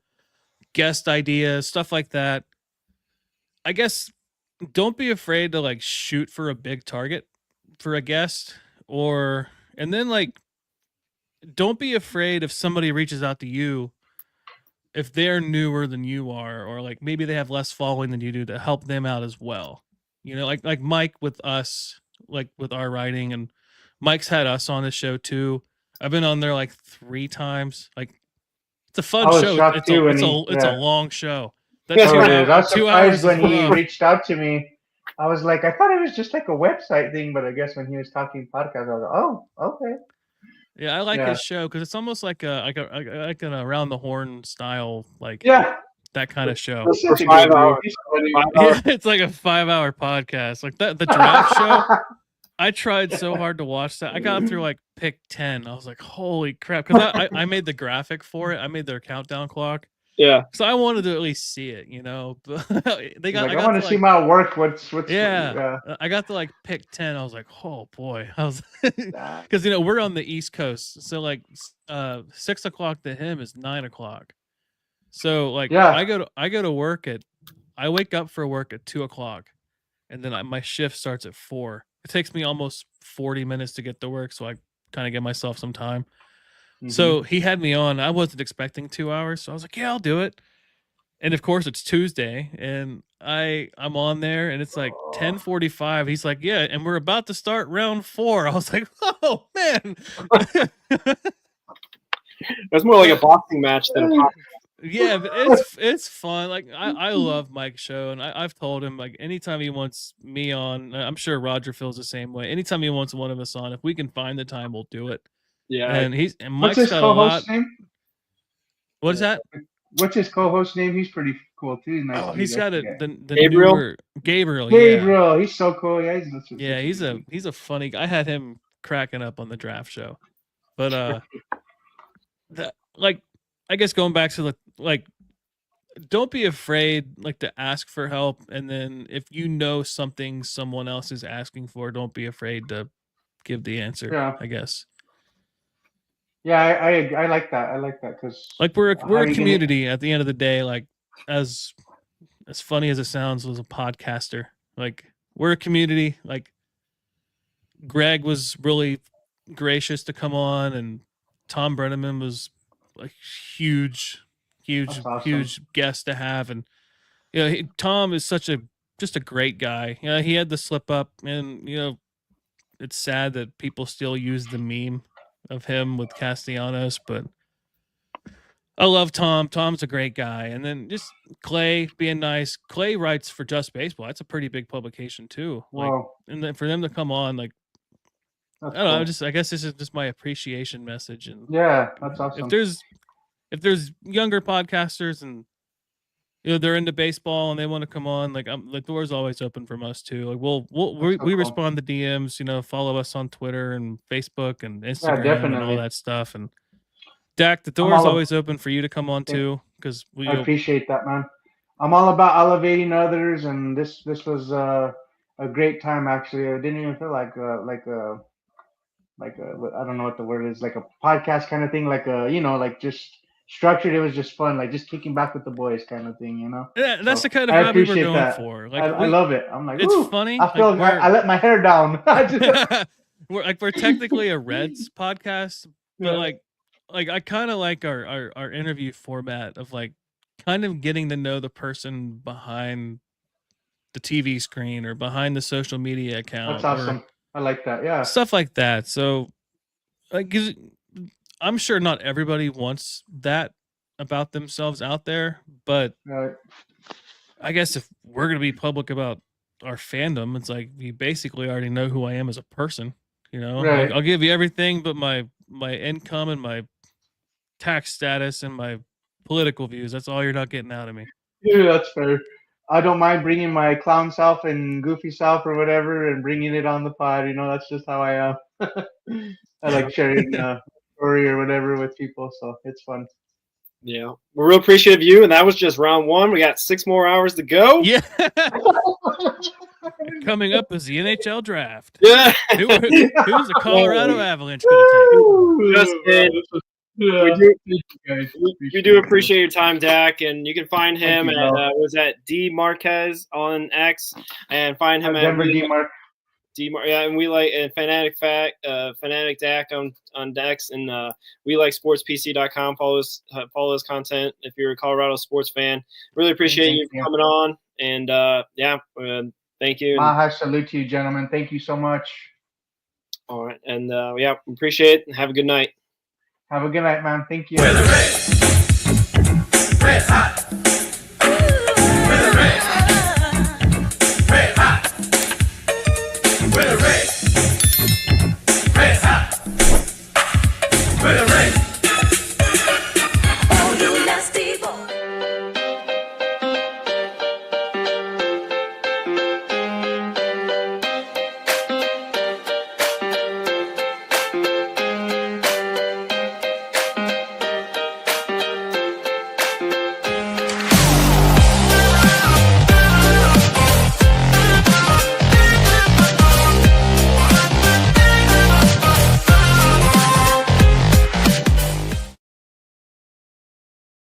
Speaker 3: guest ideas, stuff like that. I guess don't be afraid to like shoot for a big target for a guest, and then like don't be afraid if somebody reaches out to you if they're newer than you are, or like maybe they have less following than you do, to help them out as well. Like Mike with us, like with our writing, and Mike's had us on his show too. I've been on there like 3 times. Like, it's a fun
Speaker 4: I was
Speaker 3: show.
Speaker 4: shocked too when
Speaker 3: It's a long show. That
Speaker 4: So it is. I was
Speaker 3: 2
Speaker 4: surprised
Speaker 3: hours is
Speaker 4: when he
Speaker 3: rough.
Speaker 4: reached out to me. I was like, I thought it was just like a website thing, but I guess when he was talking podcast, I was like, oh, okay.
Speaker 3: Yeah, I like his show because it's almost like an around the horn style, like that kind of show.
Speaker 4: That's such a
Speaker 2: For 5
Speaker 4: good
Speaker 2: hours.
Speaker 3: Yeah, it's like a 5-hour podcast. Like the draft show. I tried so hard to watch that. I got through like pick 10. I was like, holy crap. Because I made the graphic for it. I made their countdown clock.
Speaker 2: Yeah.
Speaker 3: So I wanted to at least see it, you know. But
Speaker 4: I want to see my work. What's
Speaker 3: I got to like pick 10. I was like, oh boy. I was because we're on the East Coast. So like 6 o'clock to him is 9 o'clock. So like I go to work I wake up for work at 2 o'clock, and then my shift starts at 4. It takes me almost 40 minutes to get to work, so I kind of give myself some time. Mm-hmm. So he had me on. I wasn't expecting 2 hours, so I was like, yeah, I'll do it. And of course, it's Tuesday, and I'm on there, and it's like 10:45. He's like, yeah, and we're about to start round 4. I was like, oh man.
Speaker 2: That's more like a boxing match than a podcast.
Speaker 3: Yeah, but it's fun. Like I love Mike's show, and I've told him like anytime he wants me on, I'm sure Roger feels the same way. Anytime he wants one of us on, if we can find the time, we'll do it.
Speaker 2: Yeah,
Speaker 3: and
Speaker 4: Mike's got a lot. Name?
Speaker 3: What is that?
Speaker 4: What's his co-host name? He's pretty cool too. Nice
Speaker 3: he's got the
Speaker 2: Gabriel.
Speaker 3: Newer, Gabriel.
Speaker 4: Gabriel, he's so cool. Yeah,
Speaker 3: he's a funny guy. I had him cracking up on the draft show, but I guess going back to don't be afraid to ask for help, and then if you know something someone else is asking for, don't be afraid to give the answer.
Speaker 4: Yeah.
Speaker 3: I guess.
Speaker 4: Yeah, I like that. I like that because
Speaker 3: we're a community at the end of the day. Like as funny as it sounds, as a podcaster, we're a community. Like Greg was really gracious to come on, and Tom Brenneman was a huge guest to have. And Tom is just a great guy. He had the slip up, and it's sad that people still use the meme of him with Castellanos, but I love Tom. Tom's a great guy. And then just Clay being nice. Clay writes for Just Baseball. That's a pretty big publication too.
Speaker 4: Wow.
Speaker 3: And then for them to come on, I don't know. I guess this is just my appreciation message. And
Speaker 4: yeah, that's awesome.
Speaker 3: If there's younger podcasters and they're into baseball and they want to come on, the door's always open from us too. We respond to DMs. Follow us on Twitter and Facebook and Instagram and all that stuff. And Dak, the door's always open for you to come on too, because
Speaker 4: I appreciate that, man. I'm all about elevating others, and this was a great time actually. I didn't even feel like a I don't know what the word is, like a podcast kind of thing, just structured. It was just fun, just kicking back with the boys kind of thing,
Speaker 3: Yeah, that's the kind of vibe we were going for.
Speaker 4: I love it. I'm like,
Speaker 3: it's funny.
Speaker 4: I feel I let my hair down.
Speaker 3: we're technically a Reds podcast, but I kind of like our interview format of kind of getting to know the person behind the TV screen or behind the social media account.
Speaker 4: That's awesome. I like that. Yeah.
Speaker 3: Stuff like that. So I'm sure not everybody wants that about themselves out there, but I guess if we're going to be public about our fandom, it's you basically already know who I am as a person,
Speaker 4: Right.
Speaker 3: I'll give you everything but my income and my tax status and my political views. That's all you're not getting out of me.
Speaker 4: Yeah, that's fair. I don't mind bringing my clown self and goofy self or whatever and bringing it on the pod. That's just how I am. I like sharing story or whatever with people, so it's fun.
Speaker 2: Yeah, we're real appreciative of you, and that was just round 1. We got 6 more hours to go.
Speaker 3: Yeah. Coming up is the NHL draft.
Speaker 2: Yeah.
Speaker 3: Who's the Colorado Avalanche going to take?
Speaker 2: We do appreciate your time, Dak, and you can find him at D Marquez on X, and find him at and we and FanaticDak on Dex, and we like sportspc.com. Follow his content if you're a Colorado sports fan. Really appreciate you coming on, and Thank you.
Speaker 4: Maha, salute to you, gentlemen. Thank you so much.
Speaker 2: All right. And yeah, appreciate it. Have a good night.
Speaker 4: Have a good night, man. Thank you.
Speaker 5: We're the Reds. Red hot. We're the Reds. Red hot. We're the Reds. Red hot. We're the Reds.